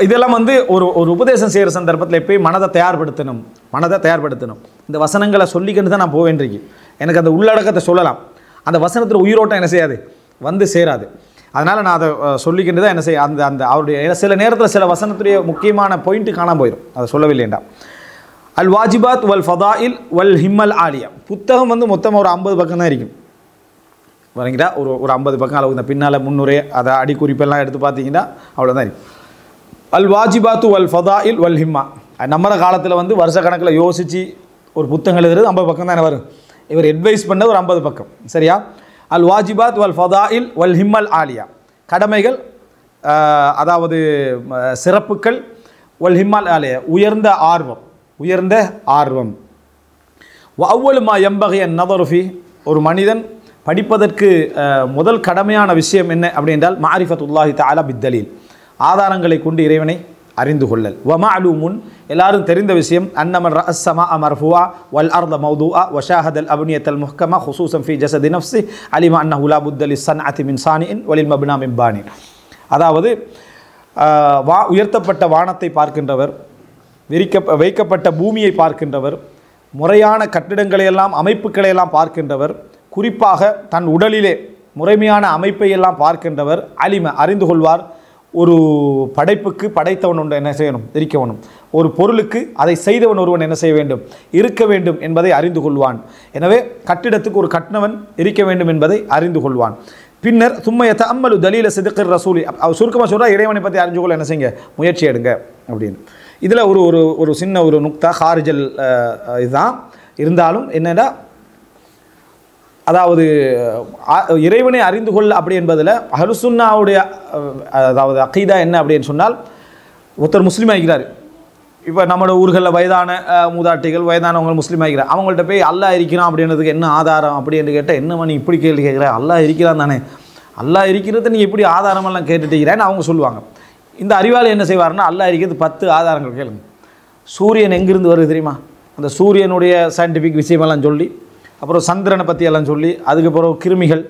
இதெல்லாம் வந்து ஒரு உபதேசம் செய்கிற சந்தர்ப்பத்தில் எப்பயும் மனதை தயார்படுத்தணும். இந்த வசனங்களை சொல்லிக்கிட்டு தான் நான் போவேன்றிருக்கு. எனக்கு அந்த உள்ளடக்கத்தை சொல்லலாம், அந்த வசனத்தில் உயிரோட்டம் என்ன செய்யாது, வந்து சேராது. அதனால் நான் அதை சொல்லிக்கிட்டு தான் என்ன செய்ய, அந்த அவருடைய சில நேரத்தில் சில வசனத்துடைய முக்கியமான பாயிண்ட்டு காணாமல் போயிடும், அதை சொல்லவில்லைண்டா. அல் வாஜிபாத் வல் ஃபதாயில் வல் ஹிம்மல் ஆலியா, புத்தகம் வந்து மொத்தமாக ஒரு 50 பக்கம் தான் இருக்கும். வரீங்களா, ஒரு 50 பக்கம் அளவு. இந்த பின்னால் முன்னுரை அதை அடிக்குறிப்பெல்லாம் எடுத்து பார்த்தீங்கன்னா அவ்வளோதான் இருக்கும். அல் வாஜிபாத்து வல் ஃபதாயில் வல் ஹிம்மா, நம்ம காலத்தில் வந்து வருஷ கணக்கில் யோசித்து ஒரு புத்தகம் எழுதுறது 50 பக்கம் தானே வரும். இவர் அட்வைஸ் பண்ண ஒரு 50 பக்கம், சரியா? அல் வாஜிபாத் வல் ஃபதாயில் வல் ஹிம்மல் ஆலியா, கடமைகள் அதாவது சிறப்புகள், வல் ஹிம்மல் ஆலியா உயர்ந்த ஆர்வம். அவ்வளு மா யம்பகி அந்நதரு ஃபீ, ஒரு மனிதன் படிப்பதற்கு முதல் கடமையான விஷயம் என்ன அப்படின்றால் மாரிஃபத்துல்லாஹி தஆலா பித்தலீல், ஆதாரங்களை கொண்டு இறைவனை அறிந்து கொள்ளல். வமஅலூமுன், எல்லாரும் தெரிந்த விஷயம், அன்னமன் ரஅஸ்ஸமா மர்ஃபூஆ வல் அர்த மௌதூஆ வஷாஹதல் அப்னியத்தல் முஹ்கமா ஹுசூஸன் ஃபீ ஜஸதி நஃப்ஸி அலிமா அன்னஹு லா புத்த லிஸ்ஸன்அதி மின் சானிஇன் வலில் மப்னா மின் பானி. அதாவது உயர்த்தப்பட்ட வானத்தை பார்க்கின்றவர், வைக்கப்பட்ட பூமியை பார்க்கின்றவர், முறையான கட்டிடங்களையெல்லாம் அமைப்புகளையெல்லாம் பார்க்கின்றவர், குறிப்பாக தன் உடலிலே முறைமையான அமைப்பை எல்லாம் பார்க்கின்றவர், அறிந்து கொள்வார். ஒரு படைப்புக்கு படைத்தவன் ஒன்று என்ன செய்யணும், இருக்க வேணும். ஒரு பொருளுக்கு அதை செய்தவன் ஒருவன் என்ன செய்ய வேண்டும், இருக்க வேண்டும் என்பதை அறிந்து கொள்வான். எனவே கட்டிடத்துக்கு ஒரு கட்டினவன் இருக்க வேண்டும் என்பதை அறிந்து கொள்வான். பின்னர் சும்மையத்த அம்மலு தலீல சிதுக்கர் ரசூலி, அவர் சுருக்கமாக சொல்கிறா, இறைவனை பற்றி அறிஞ்சு கொள்ள என்ன செய்யுங்க, முயற்சி எடுங்க அப்படின்னு. இதில் ஒரு சின்ன ஒரு நுக்தா ஹாரிஜல் இதுதான் இருந்தாலும் என்னென்னா, அதாவது இறைவனை அறிந்து கொள்ள அப்படி என்பதில் அஹ்லுசுன்னாவுடைய அதாவது அகீதா என்ன அப்படின்னு சொன்னால், ஒருத்தர் முஸ்லீம் ஆகிக்கிறார். இப்போ நம்மளோட ஊர்களில் வயதான மூதாட்டிகள், வயதானவங்க முஸ்லீம் ஆகிக்கிறார். அவங்கள்ட்ட போய் அல்லாஹ் இருக்கிறான் அப்படின்றதுக்கு என்ன ஆதாரம் அப்படின்னு கேட்டால், என்னம்மா நீ இப்படி கேள்வி கேட்குற, அல்லாஹ் இருக்கிறான் தானே, அல்லாஹ் இருக்கிறத நீ எப்படி ஆதாரமெல்லாம் கேட்டுட்டீங்கிறேன்னு அவங்க சொல்லுவாங்க. இந்த அறிவாளி என்ன செய்வார்னா, அல்லாஹ் இருக்கிறது 10 ஆதாரங்கள் கேளுங்க. சூரியன் எங்கிருந்து வருது தெரியுமா, அந்த சூரியனுடைய சயின்டிஃபிக் விஷயமெல்லாம் சொல்லி, அப்புறம் சந்திரனை பற்றி எல்லாம் சொல்லி, அதுக்கப்புறம் கிருமிகள்,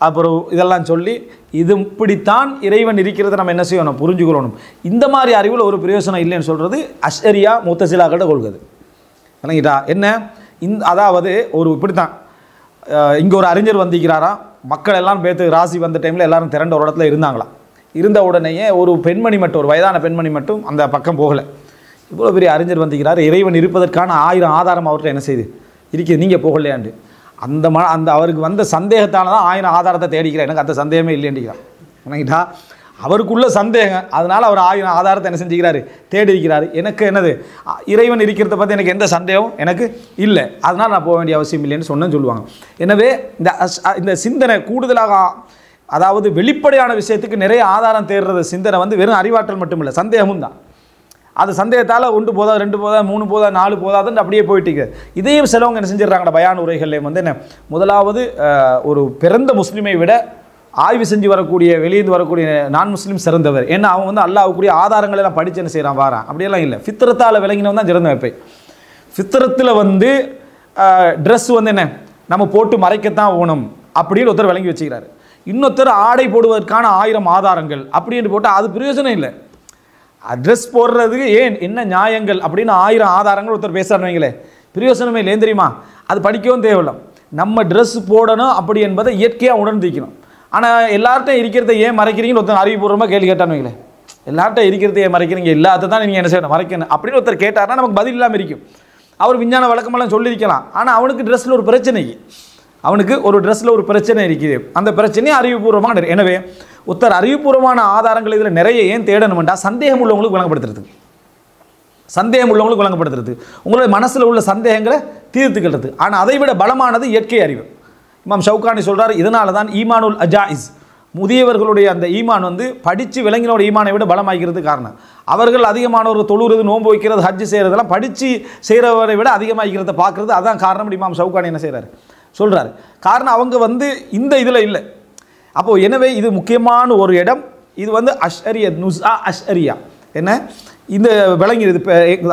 அப்புறம் இதெல்லாம் சொல்லி, இது இப்படித்தான் இறைவன் இருக்கிறத நம்ம என்ன செய்யணும், புரிஞ்சுக்கொள்ளணும். இந்த மாதிரி அறிவில் ஒரு பிரயோசனம் இல்லைன்னு சொல்கிறது அஷ்அரியா முத்தசிலாக்கிட்ட கொள்கிறது. இல்லைங்கிட்டா என்ன அதாவது இப்படித்தான் இங்கே ஒரு அறிஞர் வந்திருக்கிறாராம், மக்கள் எல்லாம் பேத்து ராசி வந்த டைமில் எல்லாரும் திரண்ட ஒரு இடத்துல இருந்தாங்களாம். இருந்த உடனேயே ஒரு பெண்மணி மட்டும், ஒரு வயதான பெண்மணி மட்டும் அந்த பக்கம் போகலை. இவ்வளோ பெரிய அறிஞர் வந்திருக்கிறார், இறைவன் இருப்பதற்கான 1000 ஆதாரம் அவர்கிட்ட என்ன செய்யுது இருக்குது, நீங்கள் போகலையாண்டு. அந்த அவருக்கு வந்த சந்தேகத்தால் தான் 1000 ஆதாரத்தை தேடிக்கிறேன், எனக்கு அந்த சந்தேகமே இல்லைன்னுக்கிறார். என்னங்கிட்டா அவருக்குள்ள சந்தேகம், அதனால் அவர் 1000 ஆதாரத்தை என்ன செஞ்சுக்கிறாரு, தேடி இருக்கிறார். எனக்கு என்னது, இறைவன் இருக்கிறத பற்றி எனக்கு எந்த சந்தேகம் எனக்கு இல்லை, அதனால் நான் போக வேண்டிய அவசியம் இல்லைன்னு சொல்லுவாங்க. எனவே இந்த சிந்தனை கூடுதலாக, அதாவது வெளிப்படையான விஷயத்துக்கு நிறைய ஆதாரம் தேடுறது சிந்தனை வந்து வெறும் அறிவாற்றல் மட்டும் இல்லை, சந்தேகமும் தான். அது சந்தேகத்தால் 1 போதா 2 போதா 3 போதா 4 போதாதுன்னு அப்படியே போயிட்டு இதையும் சிலவங்க என்ன செஞ்சிடறாங்கடா, பயான் உரைகளில் வந்து என்ன, முதலாவது ஒரு பிறந்த முஸ்லீமை விட ஆய்வு செஞ்சு வரக்கூடிய, வெளியிருந்து வரக்கூடிய நான் முஸ்லீம் சிறந்தவர். ஏன்னா அவன் வந்து அல்லாஹ்வுக்குரிய ஆதாரங்கள் எல்லாம் படித்து என்ன செய்கிறான், வாரான். அப்படியெல்லாம் இல்லை, ஃபித்ரத்தால் விளங்கினவன் தான் சிறந்த வைப்பை. ஃபித்ரத்தில் வந்து ட்ரெஸ் வந்து என்ன நம்ம போட்டு மறைக்கத்தான் ஓணும் அப்படின்னு ஒருத்தர் விளங்கி வச்சுக்கிறாரு. இன்னொருத்தர் ஆடை போடுவதற்கான 1000 ஆதாரங்கள் அப்படின்னு போட்டால் அது பிரயோஜனம் இல்லை. ட்ரெஸ் போடுறதுக்கு என்ன நியாயங்கள் அப்படின்னு 1000 ஆதாரங்கள் ஒருத்தர் பேசுகிறாங்களே, பிரயோஜனமே இல்லை. ஏன் தெரியுமா, அது படிக்கவும் தேவையில்லை. நம்ம ட்ரெஸ் போடணும் அப்படி என்பதை இயற்கையாக உணர்ந்திக்கணும். ஆனால் எல்லார்ட்டும் இருக்கிறத ஏன் மறைக்கிறீங்கன்னு ஒருத்தர் அறிவுபூர்வமாக கேள்வி கேட்டான்னு வைங்களேன், எல்லார்ட்ட இருக்கிறத ஏன் மறைக்கிறீங்க, எல்லாத்த தான் நீங்கள் என்ன செய்யணும், மறைக்கணும் அப்படின்னு ஒருத்தர் கேட்டார்னா நமக்கு பதில் இல்லாமல் இருக்கும். அவர் விஞ்ஞான வழக்கமெல்லாம் சொல்லியிருக்கலாம், ஆனால் அவனுக்கு ட்ரெஸ்ஸில் ஒரு பிரச்சனை, அவனுக்கு ஒரு ட்ரெஸ்ஸில் ஒரு பிரச்சனை இருக்குது. அந்த பிரச்சனையை அறிவுபூர்வமாக. எனவே ஒருத்தர் அறிவுபூர்வமான ஆதாரங்கள் இதில் நிறைய ஏன் தேடணும்டா, சந்தேகம் உள்ளவங்களுக்கு விளங்கப்படுத்துறதுக்கு. சந்தேகம் உள்ளவங்களுக்கு விளங்கப்படுத்துறது, உங்களுடைய மனசில் உள்ள சந்தேகங்களை தீர்த்துக்கிறது. ஆனால் அதை விட பலமானது இயற்கை அறிவு. இமாம் ஷவுகானி சொல்கிறார், இதனால தான் ஈமானுல் அஜாயிஸ், முதியவர்களுடைய அந்த ஈமான் வந்து படித்து விளங்கினோட ஈமானை விட பலமாகிறது காரணம். அவர்கள் அதிகமானவர்கள் தொழுகிறது, நோன்பு வைக்கிறது, ஹஜ்ஜு செய்கிறதெல்லாம் படித்து செய்கிறவரை விட அதிகமாகிறத பார்க்குறது. அதான் காரணம். இமாம் ஷவுகானி என்ன செய்கிறார் சொல்கிறார், காரணம் அவங்க வந்து இந்த இதில் இல்லை. அப்போது எனவே இது முக்கியமான ஒரு இடம். இது வந்து அஷ்அரியா, நுஸ்ஆ அஷ்அரியா என்ன இந்த விளங்கிடுது.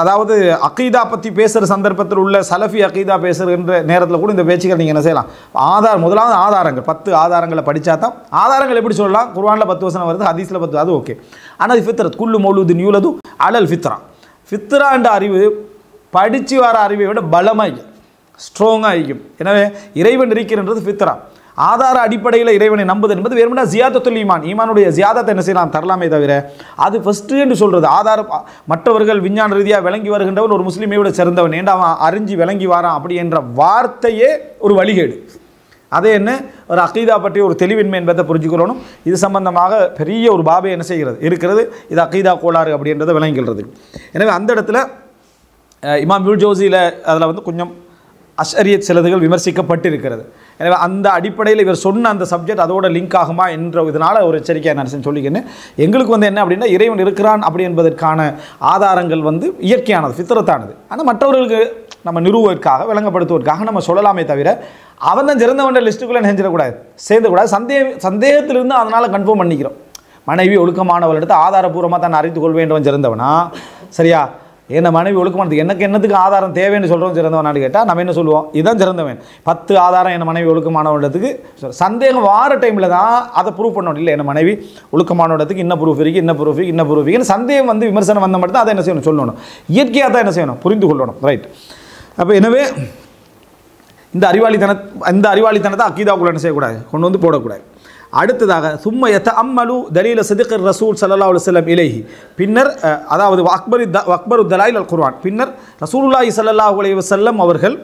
அதாவது அகீதா பற்றி பேசுகிற சந்தர்ப்பத்தில் உள்ள சலஃபி அகீதா பேசுகிற நேரத்தில் கூட இந்த பேச்சுக்கள் நீங்கள் என்ன செய்யலாம். முதலாவது ஆதாரங்கள் 10 ஆதாரங்களை படித்தா தான். ஆதாரங்கள் எப்படி சொல்லலாம், குர்ஆனில் 10 வசனம் வருது, ஹதீஸில் 10, அது ஓகே. ஆனால் இது ஃபித்ரத், குல்லு மௌலூதின் யூலது அலல் ஃபித்ரா. ஃபித்ரா என்ற அறிவு படித்து வர அறிவை விட பலமாக ஸ்ட்ராங்காக இருக்கும். எனவே இறைவன் இருக்கிறன்றது ஃபித்ரா. ஆதார அடிப்படையில் இறைவனை நம்புது என்பது வேறுமனா ஜியாதத்துல் ஈமான், ஈமானுடைய ஜியாதத்தை என்ன செய்யலாம் தரலாமே தவிர அது ஃபஸ்ட்டு என்று சொல்கிறது. ஆதாரம் மற்றவர்கள் விஞ்ஞான ரீதியாக விளங்கி வருகின்றவன் ஒரு முஸ்லீமை விட சிறந்தவன், ஏண்டா அவன் அறிஞ்சு விளங்கி வாரான் அப்படி என்ற வார்த்தையே ஒரு வழிகேடு. அதே என்ன ஒரு அகீதா பற்றி ஒரு தெளிவின்மை என்பதை புரிஞ்சுக்கணும். இது சம்பந்தமாக பெரிய ஒரு பாபை என்ன செய்கிறது இருக்கிறது. இது அகீதா கோளாறு அப்படின்றத விளங்கிக்கிறது. எனவே அந்த இடத்துல இமாம் இப்னு ஜௌஸியில் அதில் வந்து கொஞ்சம் அஷ்அரியத் சிலதுகள் விமர்சிக்கப்பட்டிருக்கிறது. எனவே அந்த அடிப்படையில் இவர் சொன்ன அந்த சப்ஜெக்ட் அதோட லிங்க் ஆகுமா என்ற இதனால் ஒரு எச்சரிக்கையாக நான் சொல்லிக்கிறேன். எங்களுக்கு வந்து என்ன அப்படின்னா, இறைவன் இருக்கிறான் அப்படி என்பதற்கான ஆதாரங்கள் வந்து இயற்கையானது, ஃபித்ரத்தானது. ஆனால் மற்றவர்களுக்கு நம்ம நிறுவுவதற்காக விளங்கப்படுத்துவதற்காக நம்ம சொல்லலாமே தவிர அவன் தான் சிறந்தவன்ற லிஸ்ட்டுக்குள்ளே நினைஞ்சிடக்கூடாது, சேர்ந்துக்கூடாது. சந்தேகத்திலிருந்து அதனால் கன்ஃபார்ம் பண்ணிக்கிறோம். மனைவி ஒழுக்கமானவள் எடுத்து ஆதாரபூர்வமாக தான் அறிந்து கொள் வேண்டவன் சிறந்தவனா, சரியா? என்ன மனைவி ஒழுக்கமானது எனக்கு என்னத்துக்கு ஆதாரம் தேவைன்னு சொல்கிறோம் சிறந்தவனான்னு கேட்டால் நம்ம என்ன சொல்லுவோம், இதுதான் சிறந்தவன். 10 ஆதாரம் என்ன மனைவி ஒழுக்கமானவன்றதுக்கு சந்தேகம் வார டைமில் தான் அதை ப்ரூவ் பண்ணணும். இல்லை என்ன மனைவி ஒழுக்கமானவன்றதுக்கு இன்ன ப்ரூஃப் இருக்குது, இன்ன ப்ரூஃப் இருக்குது, இன்ன ப்ரூஃப் இருக்குது. சந்தேகம் வந்து விமர்சனம் வந்த மட்டும் தான் அதை என்ன செய்யணும் சொல்லணும். இயற்கையாக தான் என்ன செய்யணும் புரிந்து கொள்ளணும். ரைட். அப்போ எனவே இந்த அறிவாளித்தனத்தை அக்கீதாக்குள்ள என்ன செய்யக்கூடாது, கொண்டு வந்து போடக்கூடாது. அடுத்ததாக சும்ம யதஅம்மலு தலீல சித்கிர் ரசூல் ஸல்லல்லாஹு அலைஹி வஸல்லம் இலைஹி, பின்னர் அதாவது அக்பரு தலாயில் அல் குர்ஆன், பின்னர் ரசூலுல்லாஹி ஸல்லல்லாஹு அலைஹி வஸல்லம் அவர்கள்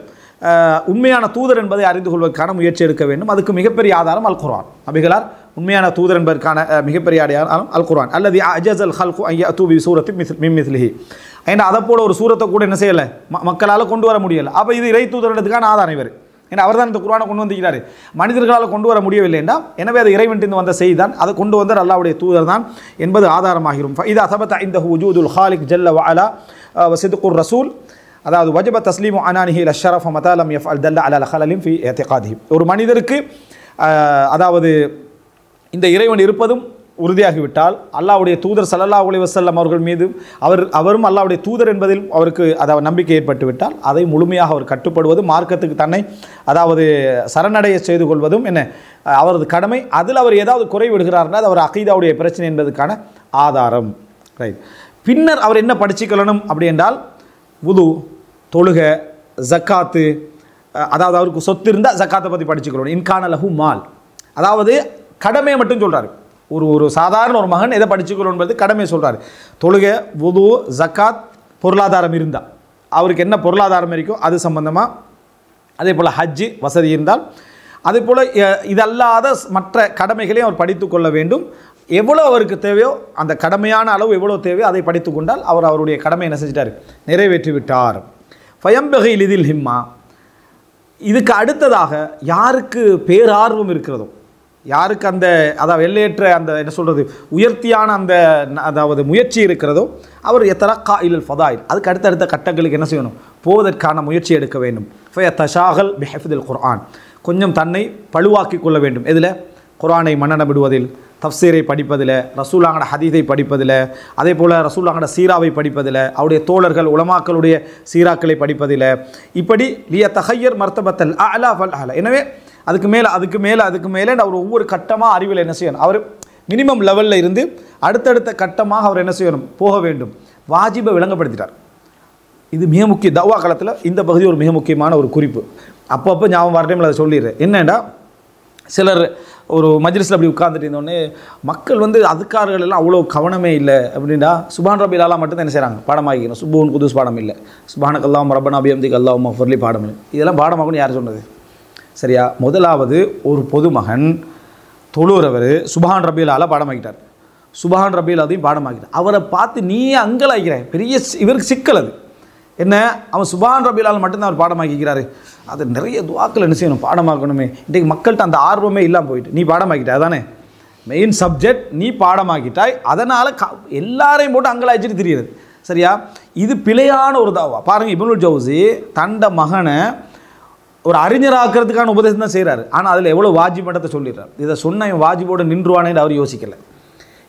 உண்மையான தூதர் என்பதை அறிந்து கொள்வதற்கான முயற்சி எடுக்க வேண்டும். அதுக்கு மிகப்பெரிய ஆதாரம் அல் குர்ஆன். நபிகளார் உண்மையான தூதர் என்பதற்கான மிகப்பெரிய ஆதாரம் அல் குர்ஆன். அல்லதி அஜஸல் ஹல்கு அன் யஅது பி சூரத்தின் மின் மிஸ்லிஹி. ஏன்னா அதை போல ஒரு சூரத்தை கூட என்ன செய்யலை, மக்களால் கொண்டு வர முடியலை. அப்போ இது இறை தூதர்ன்றதுக்கான ஆதாரம் இவர். ஏன்னா அவர் தான் இந்த குர்ஆனை கொண்டு வந்திருக்கிறார். மனிதர்களால் கொண்டு வர முடியவில்லை என்றால் எனவே அது இறைவன்ட்டு வந்த செய்தி தான், அதை கொண்டு வந்தார் அல்லாஹ்வுடைய தூதர் தான் என்பது ஆதாரமாகிரும். இதா சபத இந்தஹு வஜூதுல் ஹாலிக் ஜல்ல வ அலா வ சித்குர் ரசூல், அதாவது வஜப தஸ்லீமு அனானிஹி இல ஷரஃப் மதா லம் யஃஅல் தல்ல அலா ஹலலின் ஃபி இஅ்திகாதிஹி. ஒரு மனிதருக்கு அதாவது இந்த இறைவன் இருப்பதும் உறுதியாகிவிட்டால், அல்லாஹ்வுடைய தூதர் ஸல்லல்லாஹு அலைஹி வஸல்லம் அவர்கள் மீது அவரும் அல்லாஹ்வுடைய தூதர் என்பதில் அவருக்கு அதாவது நம்பிக்கை ஏற்பட்டுவிட்டால் அதை முழுமையாக அவர் கட்டுப்படுவதும் மார்க்கத்துக்கு தன்னை அதாவது சரணடைய செய்து கொள்வதும் என்ன அவரது கடமை. அதில் அவர் ஏதாவது குறை விடுகிறார்னா அது அவர் அகீதாவுடைய பிரச்சனை என்பதற்கான ஆதாரம். ரைட். பின்னர் அவர் என்ன படிச்சுக்கொள்ளணும் அப்படி என்றால் வுது, தொழுக, ஜக்காத்து, அதாவது அவருக்கு சொத்து இருந்தால் ஜக்காத்தை பற்றி படிச்சுக்கொள்ளணும். இன்கான லஹு மால், அதாவது கடமையை மட்டும் சொல்கிறார். ஒரு சாதாரண ஒரு மகன் எதை படிச்சுக்கணும் என்பது கடமையை சொல்கிறார். தொழுகை, வுது, ஜக்காத், பொருளாதாரம் இருந்தால் அவருக்கு என்ன பொருளாதாரம் இருக்கோ அது சம்பந்தமாக, அதே போல் ஹஜ்ஜு வசதி இருந்தால், அதே போல் இதல்லாத மற்ற கடமைகளையும் அவர் படித்து கொள்ள வேண்டும். எவ்வளோ அவருக்கு தேவையோ அந்த கடமையான அளவு எவ்வளோ தேவையோ அதை படித்து கொண்டால் அவர் அவருடைய கடமை என்ன செஞ்சிட்டார், நிறைவேற்றி விட்டார். ஃபயம்பகை லிதில் ஹிம்மா, இதுக்கு அடுத்ததாக யாருக்கு பேரார்வம் இருக்கிறதோ, யாருக்கு அந்த அதாவது எல்லையற்ற அந்த என்ன சொல்கிறது உயர்த்தியான அந்த அதாவது முயற்சி இருக்கிறதோ அவர் எத்தரக்கா இல் ஃபதாயில், அதுக்கு அடுத்தடுத்த கட்டங்களுக்கு என்ன செய்யணும், போவதற்கான முயற்சி எடுக்க வேண்டும். ஃபயத்தஷாகல் பிஹிஃதில் குர்ஆன், கொஞ்சம் தன்னை பழுவாக்கி கொள்ள வேண்டும். எதில், குர்ஆனை மனநமிடுவதில், தஃப்சீரை படிப்பதில், ரசூலுல்லாஹ்வுடைய ஹதீஸை படிப்பதில், அதே போல் ரசூலுல்லாஹ்வுடைய சீராவை படிப்பதில், அவருடைய தோழர்கள் உலமாக்களுடைய சீராக்களை படிப்பதில், இப்படி லிய தஹய்யர் மர்த்தபத்தல் அலா ஃபல் அலா. எனவே அதுக்கு மேலே அவர் ஒவ்வொரு கட்டமாக அறிவில் என்ன செய்யணும், அவர் மினிமம் லெவலில் இருந்து அடுத்தடுத்த கட்டமாக அவர் என்ன செய்யணும், போக வேண்டும். வாஜிபை விளங்கப்படுத்திட்டார். இது மிக முக்கிய தவா காலத்தில் இந்த பகுதி ஒரு மிக முக்கியமான ஒரு குறிப்பு. அப்பப்போ ஞாபகம் வர டைமில் அதை சொல்லிடுறேன். என்னென்னா சிலர் ஒரு மஜ்லிஸில் அப்படி உட்கார்ந்துட்டு இருந்தோடனே மக்கள் வந்து அதுக்காரர்கள் எல்லாம் அவ்வளோ கவனமே இல்லை அப்படின்னா சுபான் ரபில் ஆலா மட்டும் தான் என்ன செய்கிறாங்க, பாடமாகிக்கணும். சுபூன் குதுஸ் பாடம் இல்லை, சுபானக் அல்லாஹும்ம ரப்பனா பிஹம்திக அல்லாஹும்ம ஃபிர்லி பாடம் இல்லை. இதெல்லாம் பாடமாகணும்னு யார் சொன்னது, சரியா? முதலாவது ஒரு பொதுமகன் தொழுறவர் சுபான் ரபில் ஆலா பாடமாக்கிட்டார். சுபஹான் ரபில் அதையும் பாடமாக்கிட்டார். அவரை பார்த்து நீ அங்கலாய்க்கிறேன், பெரிய இவருக்கு சிக்கல். அது என்ன, அவன் சுபஹான் ரபிலால் மட்டும்தான் அவர் பாடமாக்கிக்கிறாரு. அது நிறைய துவாக்கள் என்ன செய்யணும், பாடமாக்கணுமே. இன்றைக்கு மக்கள்கிட்ட அந்த ஆர்வமே இல்லாமல் போயிட்டு நீ பாடமாக்கிட்ட, அதானே மெயின் சப்ஜெக்ட், நீ பாடமாக்கிட்டாய். அதனால் எல்லாரையும் போட்டு அங்கலாய்ச்சிட்டு தெரியுது. சரியா? இது பிழையான ஒரு தாவா. பாருங்கள், இப்னுல் ஜௌசி தண்ட மகனை ஒரு அறிஞராக்கிறதுக்கான உபதேசம் தான் செய்கிறாரு. ஆனால் அதில் எவ்வளோ வாஜிப் மட்டத்தை சொல்லிடுறார். இதை சொன்ன வாஜிபோடு நின்றுவானேன்னு அவர் யோசிக்கலை.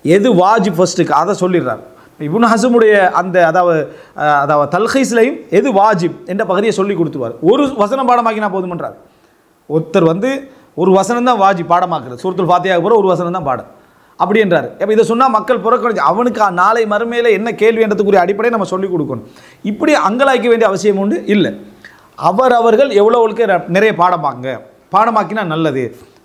எது வாஜிப் ஃபஸ்ட்டுக்கு அதை சொல்லிடுறார். இப்னு ஹஸமுடைய அந்த அதாவது தல்ஹீஸ்லையும் எது வாஜிப் என்ற பகுதியை சொல்லி கொடுத்துருவார். ஒரு வசனம் பாடமாக்கினா போதுமன்றார். ஒருத்தர் ஒரு வசனம் தான் வாஜிப் பாடமாக்குறது. சூரத்துல் ஃபாத்திஹாவுக்கு பிறகு ஒரு வசனம் தான் பாடம் அப்படி என்றார். அப்போ இதை சொன்னால் மக்கள் புறக்கணிச்சு அவனுக்கு நாளை மறுமையில் என்ன கேள்வி என்றதுக்குரிய அடிப்படையை நம்ம சொல்லிக் கொடுக்கணும். இப்படி அங்கலாய்க்க வேண்டிய அவசியம் உண்டு இல்லை. அவர்கள் எவ்வளோவுக்கு நிறைய பாடமாக்கினா நல்லது,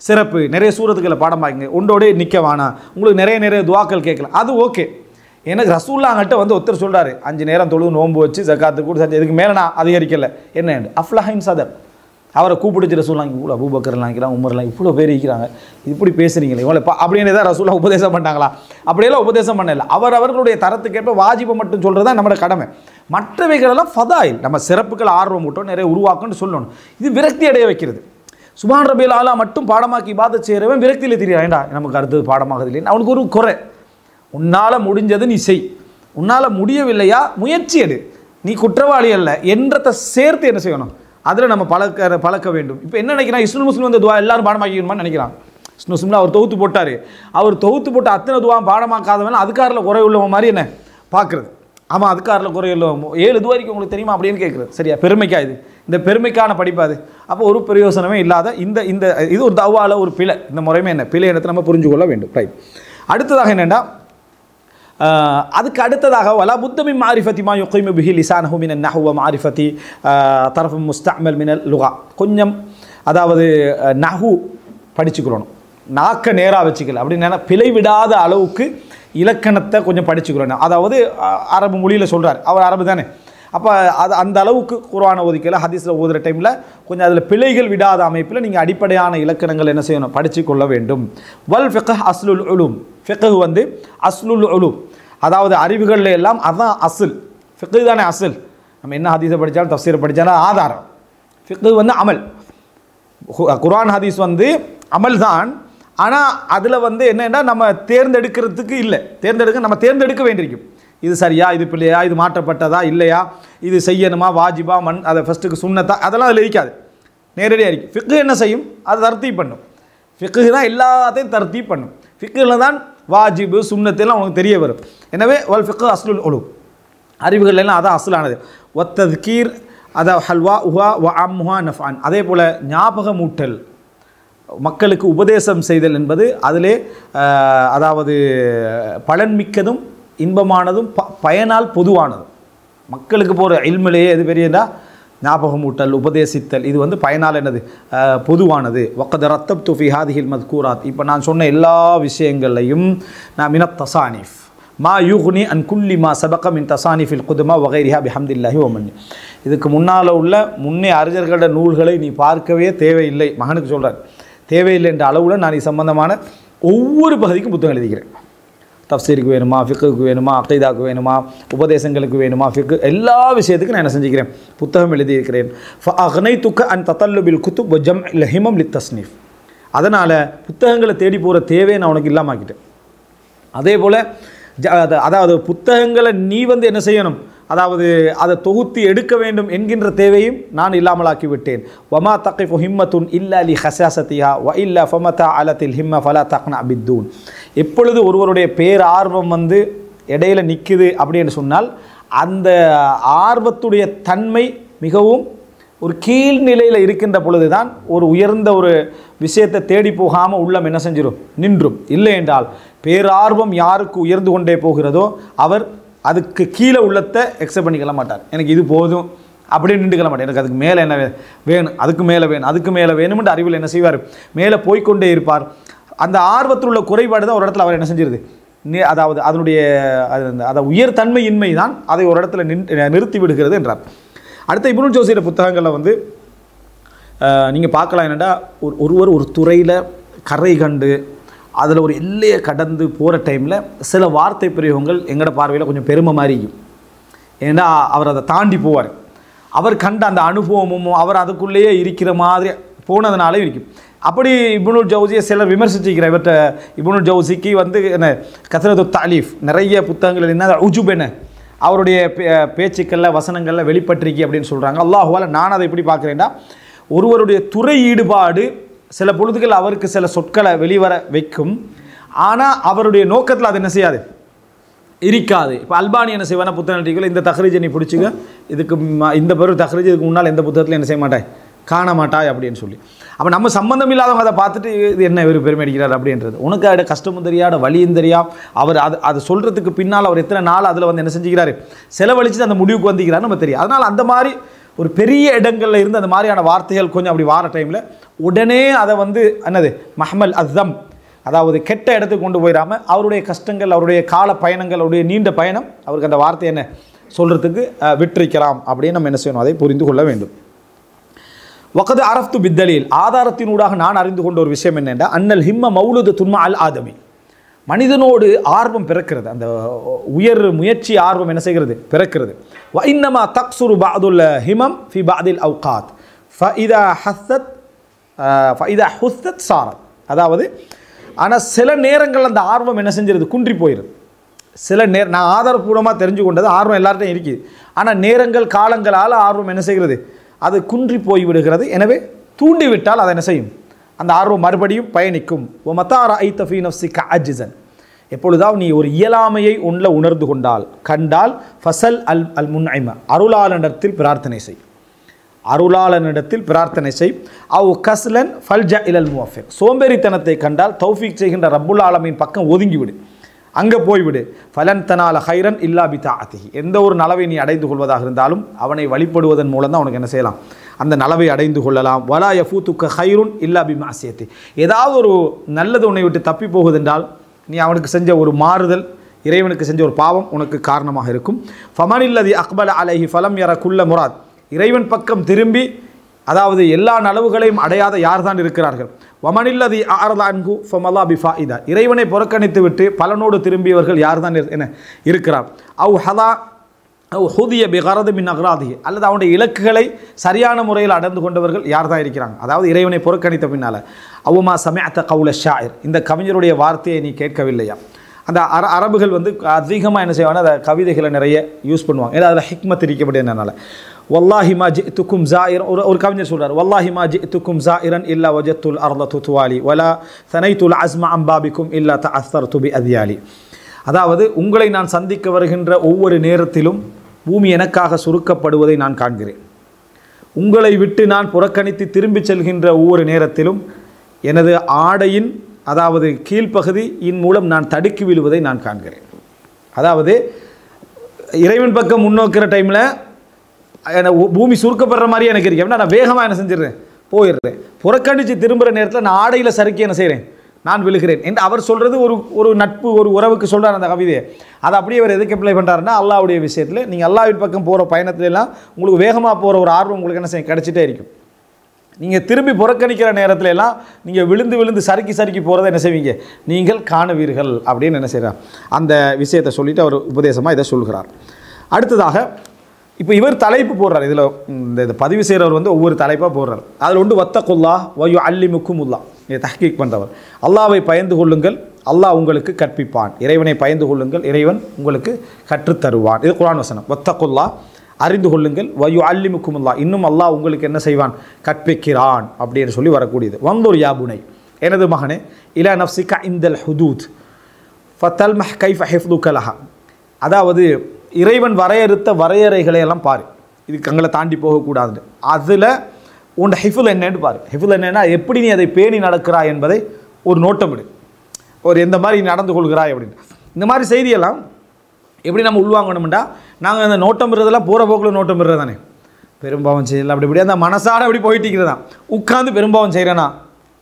சிறப்பு. நிறைய சூரத்துக்களை பாடமாக்கிங்க, ஒன்றோடே நிற்க வேணாம், உங்களுக்கு நிறைய துவாக்கள் கேட்கலாம், அது ஓகே. எனக்கு ரசூல்லாங்கிட்ட ஒருத்தர் சொல்கிறாரு 5 நேரம் தொழுது நோன்பு வச்சு ஜக்காத்து கூட செஞ்சு இதுக்கு மேலே நான் அதிகரிக்கலை என்ன அஃப்லஹின் சதர். அவரை கூப்பிடுச்சு ரசூல்லாம், இவ்வளோ அபூபக்கர்லாம் இருக்கிறாங்க, உமர்லாம் இவ்வளோ பேர் இருக்கிறாங்க, இப்படி பேசுகிறீங்களே இவ்வளோ அப்படின்னு தான் ரசூல்லா உபதேசம் பண்ணாங்களா? அப்படியெல்லாம் உபதேசம் பண்ணல. அவர்களுடைய தரத்துக்கேற்ப வாஜிபை மட்டும் சொல்கிறது தான் நம்மளோட கடமை. மற்றவைகளெல்லாம் ஃபதாயில், நம்ம சிறப்புகள் ஆர்வம் விட்டோம், நிறைய உருவாக்கணும்னு சொல்லணும். இது விரக்தி அடைய வைக்கிறது. சுப்ஹான் ரபில் ஆலா மட்டும் பாடமாக்கி இபாதத் செய்கிறவன் விரக்தியில் தெரியும். ஏண்டா நமக்கு அடுத்தது பாடமாகுது இல்லைன்னு அவனுக்கு ஒரு குறை. உன்னால் முடிஞ்சது நீ செய், உன்னால் முடியவில்லையா முயற்சி எடு, நீ குற்றவாளி அல்ல என்றதை சேர்த்து என்ன செய்யணும், அதில் நம்ம பழக்க வேண்டும். இப்போ என்ன நினைக்கிறான், இஸ்னு முஸ்லிம் வந்து துவா எல்லாரும் பாடமாக்கிக்கணுமான்னு நினைக்கிறான். இஸ்னு முஸ்லிம்ல அவர் தொகுத்து போட்டார். அவர் தொகுத்து போட்டு அத்தனை துவா பாடமாக்காதவன் அதுக்காரில் குறை உள்ளவன் மாதிரி என்ன பார்க்குறது. ஆமாம், அதுக்காரில் குறை உள்ளவன் 7 துவா வரைக்கும் உங்களுக்கு தெரியுமா அப்படின்னு கேட்குறது. சரியா? பெருமைக்கா இது? இந்த பெருமைக்கான படிப்பாது. அப்போ ஒரு பிரயோசனமே இல்லாத இது ஒரு தவாவில் ஒரு பிழை. இந்த முறையுமே என்ன பிழை இடத்தை நம்ம புரிஞ்சு கொள்ள வேண்டும். ரைட். அடுத்ததாக என்னென்னா, அதுக்கு அடுத்ததாக வலா புத்தமி மாரிஃபத்தி மா யுகைமு பிஹி லிசானஹு மினன் நஹ்வ வ மாரிஃபத்தி தரஃபு முஸ்தஅமல் மினல் லுகா. கொஞ்சம் அதாவது நஹு படிச்சுக்கிறணும், நாக்க நேராக வச்சுக்கல அப்படின்னு பிழை விடாத அளவுக்கு இலக்கணத்தை கொஞ்சம் படிச்சுக்கிறோம். அதாவது அரபு மொழியில் சொல்கிறார், அவர் அரபு தானே. அப்போ அந்த அளவுக்கு குர்ஆனை ஓதிக்கல, ஹதீஸில் ஓதுகிற டைமில் கொஞ்சம் அதில் பிழைகள் விடாத அமைப்பில் நீங்கள் அடிப்படையான இலக்கணங்கள் என்ன செய்யணும், படித்து கொள்ள வேண்டும். வல் ஃபிக்ஹ் அஸ்லுல் உலூம். ஃபிக்ஹ் அஸ்லுல் உலூம், அதாவது அறிவுகளில் எல்லாம் அதுதான் அஸ்ல். ஃபிக்ஹ் தானே அஸ்ல். நம்ம என்ன ஹதீஸை படித்தாலும் தஃப்சீரை படித்தாலும் ஆதாரம். ஃபிக்ஹ் அமல். குர்ஆன் ஹதீஸ் அமல் தான். ஆனால் அதில் என்னென்னா நம்ம தேர்ந்தெடுக்கிறதுக்கு இல்லை, நம்ம தேர்ந்தெடுக்க வேண்டியிருக்கும். இது சரியா, இது பிள்ளையா, இது மாற்றப்பட்டதா இல்லையா, இது செய்யணுமா, வாஜிபா, அதை ஃபஸ்ட்டுக்கு சுன்னத்தா, அதெல்லாம் அதில் இருக்காது, நேரடியாக இருக்குது. ஃபிக்ஹ் என்ன செய்யும், அதை தர்த்தீப் பண்ணும். ஃபிக்ஹ் தான் எல்லாத்தையும் தர்த்தீப் பண்ணும். ஃபிக்ஹில் தான் வாஜிபு சுன்னத்தெல்லாம் உனக்கு தெரிய வரும். எனவே வல் ஃபிக்ஹ் அஸ்லுல் உலூம், அறிவுகள் எல்லாம் அதான் அஸ்லானது. ஒத்தத்கீர் அதாவது ஹல்வா உஹா வ அம்ஹா நஃபான். அதே போல் ஞாபகமூட்டல், மக்களுக்கு உபதேசம் செய்தல் என்பது அதிலே அதாவது பலன்மிக்கதும் இன்பமானதும் பயனால் பொதுவானதும். மக்களுக்கு போகிற இல்மிலேயே எது பெரியதா, ஞாபகமூட்டல், உபதேசித்தல், இது பயனால் என்னது, பொதுவானது. வக்கத் ரத்தப்து ஃபி ஹாதிஹில் மத்கூராத். இப்போ நான் சொன்ன எல்லா விஷயங்களையும் நான் மினத் தசானிஃப் மா யுக்னி அன் குல்லி மா சபக மின் தசானிஃபில் குதுமா வகைரிஹா பிஹம்தில்லாஹி வமன்னி. இதுக்கு முன்னால் உள்ள முன்னே அறிஞர்களோட நூல்களை நீ பார்க்கவே தேவையில்லை. மகனுக்கு சொல்கிறார், தேவையில்லை என்ற அளவில் நான் இது சம்பந்தமான ஒவ்வொரு பகுதிக்கும் புத்தகம் எழுதிக்கிறேன். தஃப்சீருக்கு வேணுமா, ஃபிக்குக்கு வேணுமா, அகைதாக்கு வேணுமா, உபதேசங்களுக்கு வேணுமா, ஃபிக்கு எல்லா விஷயத்துக்கும் நான் என்ன செஞ்சுக்கிறேன், புத்தகம் எழுதியிருக்கிறேன். ஃபஅக்னைதுக அன் தத்தல்லுபில் குத்துப் வ ஜம்இல் ஹிமம் லித்தஸ்னீஃப். அதனால் புத்தகங்களை தேடி போகிற தேவையை நான் உனக்கு இல்லாமாக்கிட்டேன். அதே போல் அதாவது புத்தகங்களை நீ என்ன செய்யணும், அதாவது அதை தொகுத்து எடுக்க வேண்டும் என்கின்ற தேவையும் நான் இல்லாமலாக்கி விட்டேன். வமா தகிஃபு ஹிம்மத்துன் இல்லா லி ஹஸாஸத்திஹா வ இல்லா ஃபமதா அலத்தில் ஹிம்ம ஃபலா தக்னா பித்தூன். எப்பொழுது ஒருவருடைய பேரார்வம் இடையில நிற்குது அப்படின்னு சொன்னால் அந்த ஆர்வத்துடைய தன்மை மிகவும் ஒரு கீழ்நிலையில் இருக்கின்ற பொழுது தான் ஒரு உயர்ந்த ஒரு விஷயத்தை தேடி போகாமல் உள்ளம் என்ன செஞ்சிடும், நின்றும். இல்லை என்றால் பேரார்வம் யாருக்கு உயர்ந்து கொண்டே போகிறதோ அவர் அதுக்கு கீழே உள்ளத்தை எக்ஸப்ட் பண்ணிக்கல மாட்டார். எனக்கு இது போதும் அப்படின்னு நின்றுக்கல மாட்டேன். எனக்கு அதுக்கு மேலே என்ன வேணும், அதுக்கு மேலே வேணும், அதுக்கு மேலே வேணும்னு அறிவில் என்ன செய்வார், மேலே போய்கொண்டே இருப்பார். அந்த ஆர்வத்தில் உள்ள குறைபாடு தான் ஒரு இடத்துல அவர் என்ன செஞ்சிருது, அதாவது அதனுடைய அதை உயர்தன்மையின்மை தான் அதை ஒரு இடத்துல நிறுத்தி விடுகிறது என்றார். அடுத்த இப்னு ஜௌசியோட புத்தகங்களில் நீங்கள் பார்க்கலாம். என்னென்னா ஒருவர் ஒரு துறையில் கரை கண்டு அதில் ஒரு எல்லையை கடந்து போகிற டைமில் சில வார்த்தை பிரயோகங்கள் எங்களோட பார்வையில் கொஞ்சம் பெருமை மாதிரி இருக்கும். ஏன்னா அவர் அதை தாண்டி போவார். அவர் கண்ட அந்த அனுபவமும் அவர் அதுக்குள்ளேயே இருக்கிற மாதிரி போனதுனாலே இருக்கும். அப்படி இப்னுல் ஜவுசியை சிலர் விமர்சிச்சிருக்கிற இவர்கிட்ட இப்னுல் ஜவுசிக்கு வந்து என்ன கத்ரத்து தாலீஃப் நிறைய புத்தகங்கள் என்ன உஜுப் என்ன அவருடைய பேச்சுக்களில் வசனங்களில் வெளிப்பட்டிருக்கி அப்படின்னு சொல்கிறாங்க. அல்லாஹுவால நான் அதை எப்படி பார்க்குறேன்னா, ஒருவருடைய துறை ஈடுபாடு சில பொழுதுகள் அவருக்கு சில சொற்களை வெளிவர வைக்கும். ஆனால் அவருடைய நோக்கத்தில் அது என்ன செய்யாது, இருக்காது. இப்போ அல்பானி என்ன செய்வானா புத்தகங்கள் இந்த தஹ்ரீஜை நீ பிடிச்சிக்க, இதுக்கு இந்த பேர் தஹ்ரீஜ் இதுக்கு முன்னால் எந்த புத்தகத்தில் என்ன செய்ய மாட்டாய், காண மாட்டாய் அப்படின்னு சொல்லி. அப்போ நம்ம சம்பந்தம் இல்லாதவங்க அதை பார்த்துட்டு இது என்ன இவர் பெருமை அடிக்கிறார் அப்படின்றது. உனக்கு அட கஷ்டமும் தெரியாத வழியும் தெரியாம அவர் அது சொல்கிறதுக்கு பின்னால் அவர் எத்தனை நாள் அதில் வந்து என்ன செஞ்சுக்கிறாரு, செலவழித்து அந்த முடிவுக்கு வந்துக்கிறாரு நம்ம தெரியும். அதனால் அந்த மாதிரி ஒரு பெரிய இடங்களில் இருந்து அந்த மாதிரியான வார்த்தைகள் கொஞ்சம் அப்படி வார டைமில் உடனே அதை வந்து என்னது மஹமல் அஸ்ஸம், அதாவது கெட்ட இடத்துக்கு கொண்டு போயிடாமல் அவருடைய கஷ்டங்கள் அவருடைய கால பயணங்கள் அவருடைய நீண்ட பயணம் அவருக்கு அந்த வார்த்தை என்ன சொல்கிறதுக்கு விட்டிருக்கலாம் அப்படின்னு நம்ம என்ன செய்யணும், அதை புரிந்து கொள்ள வேண்டும். வகது அரஃப்து பித்தலீல், ஆதாரத்தினூடாக நான் அறிந்து கொண்ட ஒரு விஷயம் என்னென்னா, அன்னல் ஹிம்ம மௌலுது துன்மா அல் ஆதமி, மனிதனோடு ஆர்வம் பிறக்கிறது, அந்த உயர் முயற்சி ஆர்வம் என்ன செய்கிறது, பிறக்கிறது. வ இன்னமா தக்சுரு பஅதுல் ஹிமம் ஃபி பஅதில் அவ்காத் ஃபஇதா ஹுஸ்ஸத் சாரத், அதாவது ஆனால் சில நேரங்கள் அந்த ஆர்வம் என்ன செஞ்சிருது, குன்றி போயிடுது. சில நான் ஆதாரபூர்வமாக தெரிஞ்சு கொண்டது ஆர்வம் எல்லார்ட்டையும் இருக்குது. ஆனால் நேரங்கள் காலங்களால் ஆர்வம் என்ன செய்கிறது, அது குன்றி போய் விடுகிறது. எனவே தூண்டிவிட்டால் அதை என்ன செய்யும், அந்த ஆர்வம் மறுபடியும் பயணிக்கும். ஒமத்தார ஐத்தஃபி நஃப்ஸிக அஜ்ஸன், எப்பொழுதாவது நீ ஒரு இயலாமையை ஒன்றில் உணர்ந்து கொண்டால் கண்டால் ஃபசல் அல் முன்ஐம, அருளாளனிடத்தில் பிரார்த்தனை செய், அருளாளனிடத்தில் பிரார்த்தனை செய். அவ் கஸ்லன் ஃபல்ஜா இலல் முவஃபிக், சோம்பேறித்தனத்தை கண்டால் தௌஃபீக் செய்கின்ற ரப்புல் ஆலமீன் பக்கம் ஒதுங்கிவிடு, அங்கே போய்விடு. ஃபலன் தனால ஹைரன் இல்லா பி தாஅத்திஹி, எந்த ஒரு நலவை நீ அடைந்து கொள்வதாக இருந்தாலும் அவனை வழிபடுவதன் மூலம் தான் உனக்கு என்ன செய்யலாம், அந்த நலவை அடைந்து கொள்ளலாம். வலா யஃபூத்துக்க ஹைருன் இல்லா பி மஅசியத்தி, ஏதாவது ஒரு நல்லது உன்னை விட்டு தப்பி போகுதென்றால் நீ அவனுக்கு செஞ்ச ஒரு மாறுதல், இறைவனுக்கு செஞ்ச ஒரு பாவம் உனக்கு காரணமாக இருக்கும். ஃபமனில்லதி அக்பல அலைஹி ஃபலம் யர குல்ல முராத், இறைவன் பக்கம் திரும்பி அதாவது எல்லா நலவுகளையும் அடையாத யார் தான் இருக்கிறார்கள். வமனில்லதி ஆரத அன்ஹு ஃபமலா பிஃபாயிதா, இறைவனை புறக்கணித்து விட்டு பலனோடு திரும்பியவர்கள் யார் தான் என்ன இருக்கிறார். அவ் ஹதா அவ் ஹுதிய பிகரது மின் அக்ராதி, அல்லது அவனுடைய இலக்குகளை சரியான முறையில் அடைந்து கொண்டவர்கள் யார் தான் இருக்கிறாங்க, அதாவது இறைவனை புறக்கணித்த பின்னால். அவுமா சமஅத கவுல ஷாயிர், இந்த கவிஞருடைய வார்த்தையை நீ கேட்கவில்லையா. அந்த அரபுகள் வந்து அதிகமாக என்ன செய்வாங்க, அந்த கவிதைகளை நிறைய யூஸ் பண்ணுவாங்க, ஏன்னா அதில் ஹிக்மத் இருக்கப்படுறதுனால. வல்லாஹி மா ஜிஅத்துக்கும் ஜாயிர், ஒரு கவிஞர் சொல்றார், வல்லாஹி மா ஜிஅத்துக்கும் ஜாயிரன் இல்லா வஜத்துல் அர்த துத்வாலி வலா சனைத்துல் அஸ்ம அம்பாபிக்கும் இல்லா தஅஸ்ஸர்து பி அத்யாலி, அதாவது உங்களை நான் சந்திக்க வருகின்ற ஒவ்வொரு நேரத்திலும் பூமி எனக்காக சுருக்கப்படுவதை நான் காண்கிறேன், உங்களை விட்டு நான் புறக்கணித்து திரும்பி செல்கின்ற ஒவ்வொரு நேரத்திலும் எனது ஆடையின் அதாவது கீழ்ப்பகுதியின் மூலம் நான் தடுக்கி விழுவதை நான் காண்கிறேன். அதாவது இறைவன் பக்கம் முன்னோக்கிற டைமில் பூமி சுருக்கப்படுற மாதிரியே எனக்கு இருக்கு, நான் வேகமாக என்ன செஞ்சிடுறேன், போயிடுறேன். புறக்கணித்து திரும்புகிற நேரத்தில் நான் ஆடையில் சறுக்கி என்ன செய்கிறேன், நான் விழுகிறேன் என்று அவர் சொல்கிறது ஒரு நட்பு ஒரு உறவுக்கு சொல்கிறார் அந்த கவிதையை. அதை அப்படியே அவர் எதுக்கு அப்ளை பண்ணுறாருன்னா, அல்லாஹ்வுடைய விஷயத்தில் நீங்கள் அல்லாஹ்வின் பக்கம் போகிற பயணத்துலலாம் உங்களுக்கு வேகமாக போகிற ஒரு ஆர்வம் உங்களுக்கு என்ன செய்யும், கிடச்சிட்டே இருக்கும். நீங்கள் திரும்பி புறக்கணிக்கிற நேரத்துல எல்லாம் நீங்கள் விழுந்து சறுக்கி போகிறத என்ன செய்வீங்க, நீங்கள் காணுவீர்கள் அப்படின்னு என்ன செய்கிறார், அந்த விஷயத்தை சொல்லிவிட்டு அவர் உபதேசமாக இதை சொல்கிறார். அடுத்ததாக இப்போ இவர் தலைப்பு போடுறார், இதில் இந்த பதிவு செய்கிறவர் வந்து ஒவ்வொரு தலைப்பாக போடுறார். அதில் ஒன்று வத்தகுல்லா வயு அல்லிமுக்குமுல்லா, இதை தஹ்கீக் பண்ணுறவர். அல்லாவை பயந்து கொள்ளுங்கள், அல்லாஹ் உங்களுக்கு கற்பிப்பான், இறைவனை பயந்து கொள்ளுங்கள், இறைவன் உங்களுக்கு கற்றுத்தருவான். இது குர்ஆன் வசனம். வத்தகுல்லா அறிந்து கொள்ளுங்கள், வயு அல்லிமுக்குமுல்லா இன்னும் அல்லாஹ் உங்களுக்கு என்ன செய்வான், கற்பிக்கிறான் அப்படின்னு சொல்லி வரக்கூடியது. வந்தூர் யாபுனை, எனது மகனே, இலா நஃப்ஸிக இந்தல் ஹுதூத் ஃபதல்மஹ் கைஃப ஹிஃப்துக லஹா, அதாவது இறைவன் வரையறுத்த வரையறைகளை எல்லாம் பாரு, இதுக்கு அங்கே தாண்டி போகக்கூடாது, அதில் உன் ஹிஃபுல் என்னன்னு பாரு. ஹிஃபுல் என்னன்னா எப்படி நீ அதை பேணி நடக்கிறாய் என்பதை ஒரு நோட்டம் விடு, ஒரு எந்த மாதிரி நடந்து கொள்கிறாய் அப்படின்னு. இந்த மாதிரி செய்தியெல்லாம் எப்படி நம்ம உள்வாங்கணும்டா, நாங்கள் அந்த நோட்டம் விடுறதெல்லாம் போகிற போக்கில் நோட்டம் விடுறது தானே, பெரும்பாவம் செய்யலாம் அப்படி இப்படி அந்த மனசாட அப்படி போயிட்டு இருக்கிறதான், உட்காந்து பெரும்பாவம் செய்கிறேன்னா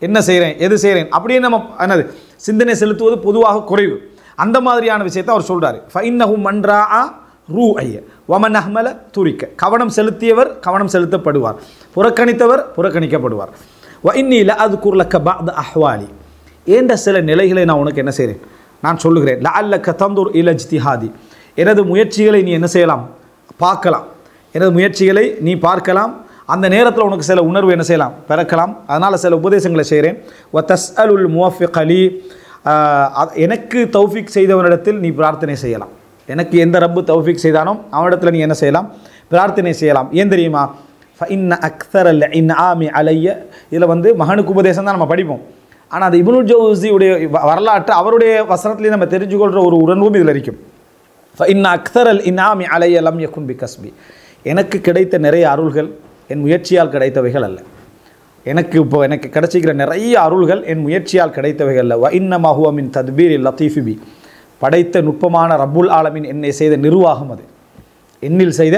என்ன செய்கிறேன் எது செய்கிறேன் அப்படின்னு நம்ம என்னது சிந்தனை செலுத்துவது பொதுவாக குறைவு. அந்த மாதிரியான விஷயத்தை அவர் சொல்கிறார். ஃபைன்னஹு மன்ரா ரூ ஐய வமன் அஹ்மல துரிக்க, கவனம் செலுத்தியவர் கவனம் செலுத்தப்படுவார், புறக்கணித்தவர் புறக்கணிக்கப்படுவார். வ இன்னி லஅذ்குர் லக பஅத அஹ்வாலி, ஏண்ட சில நிலைகளை நான் உனக்கு என்ன செய்கிறேன், நான் சொல்லுகிறேன். லஅல்லக தந்துர் இல இஜ்திஹாதி, எனது முயற்சிகளை நீ என்ன செய்யலாம், பார்க்கலாம். எனது முயற்சிகளை நீ பார்க்கலாம். அந்த நேரத்தில் உனக்கு சில உணர்வு என்ன செய்யலாம், பிறக்கலாம். அதனால் சில உபதேசங்களை செய்கிறேன். வ தஸ்அலுல் முவஃபிக் அலி, எனக்கு தௌஃபிக் செய்தவனிடத்தில் நீ பிரார்த்தனை செய்யலாம். எனக்கு எந்த ரப்பு தௌஃபிக் செய்தானோ அவனிடத்தில் நீ என்ன செய்யலாம், பிரார்த்தனை செய்யலாம். ஏன் தெரியுமா, ஃபஇன்ன அக்ஸரல் இன்ஆமி அலைய, இதில் வந்து மகனுக்கு உபதேசம் தான் நம்ம படிப்போம். ஆனால் அது இப்னுல் ஜௌஸியுடைய வரலாற்று அவருடைய வசனத்திலேயே நம்ம தெரிஞ்சுக்கொள்கிற ஒரு உணர்வும் இதில் இருக்கும். ஃபஇன்ன அக்ஸரல் இன்ஆமி அலைய லம் யகுன் பிகஸ்பி, எனக்கு கிடைத்த நிறைய அருள்கள் என் முயற்சியால் கிடைத்தவைகள் அல்ல. எனக்கு கிடைச்சிக்கிற நிறைய அருள்கள் என் முயற்சியால் கிடைத்தவைகள் அல்ல. வ இன்னமா ஹுவ மின் தத்பீரி லத்தீஃபி பி, படைத்த நுட்பமான ரப்புல் ஆலமீன் என்னை செய்த நிர்வாகம், அது என்னில் செய்த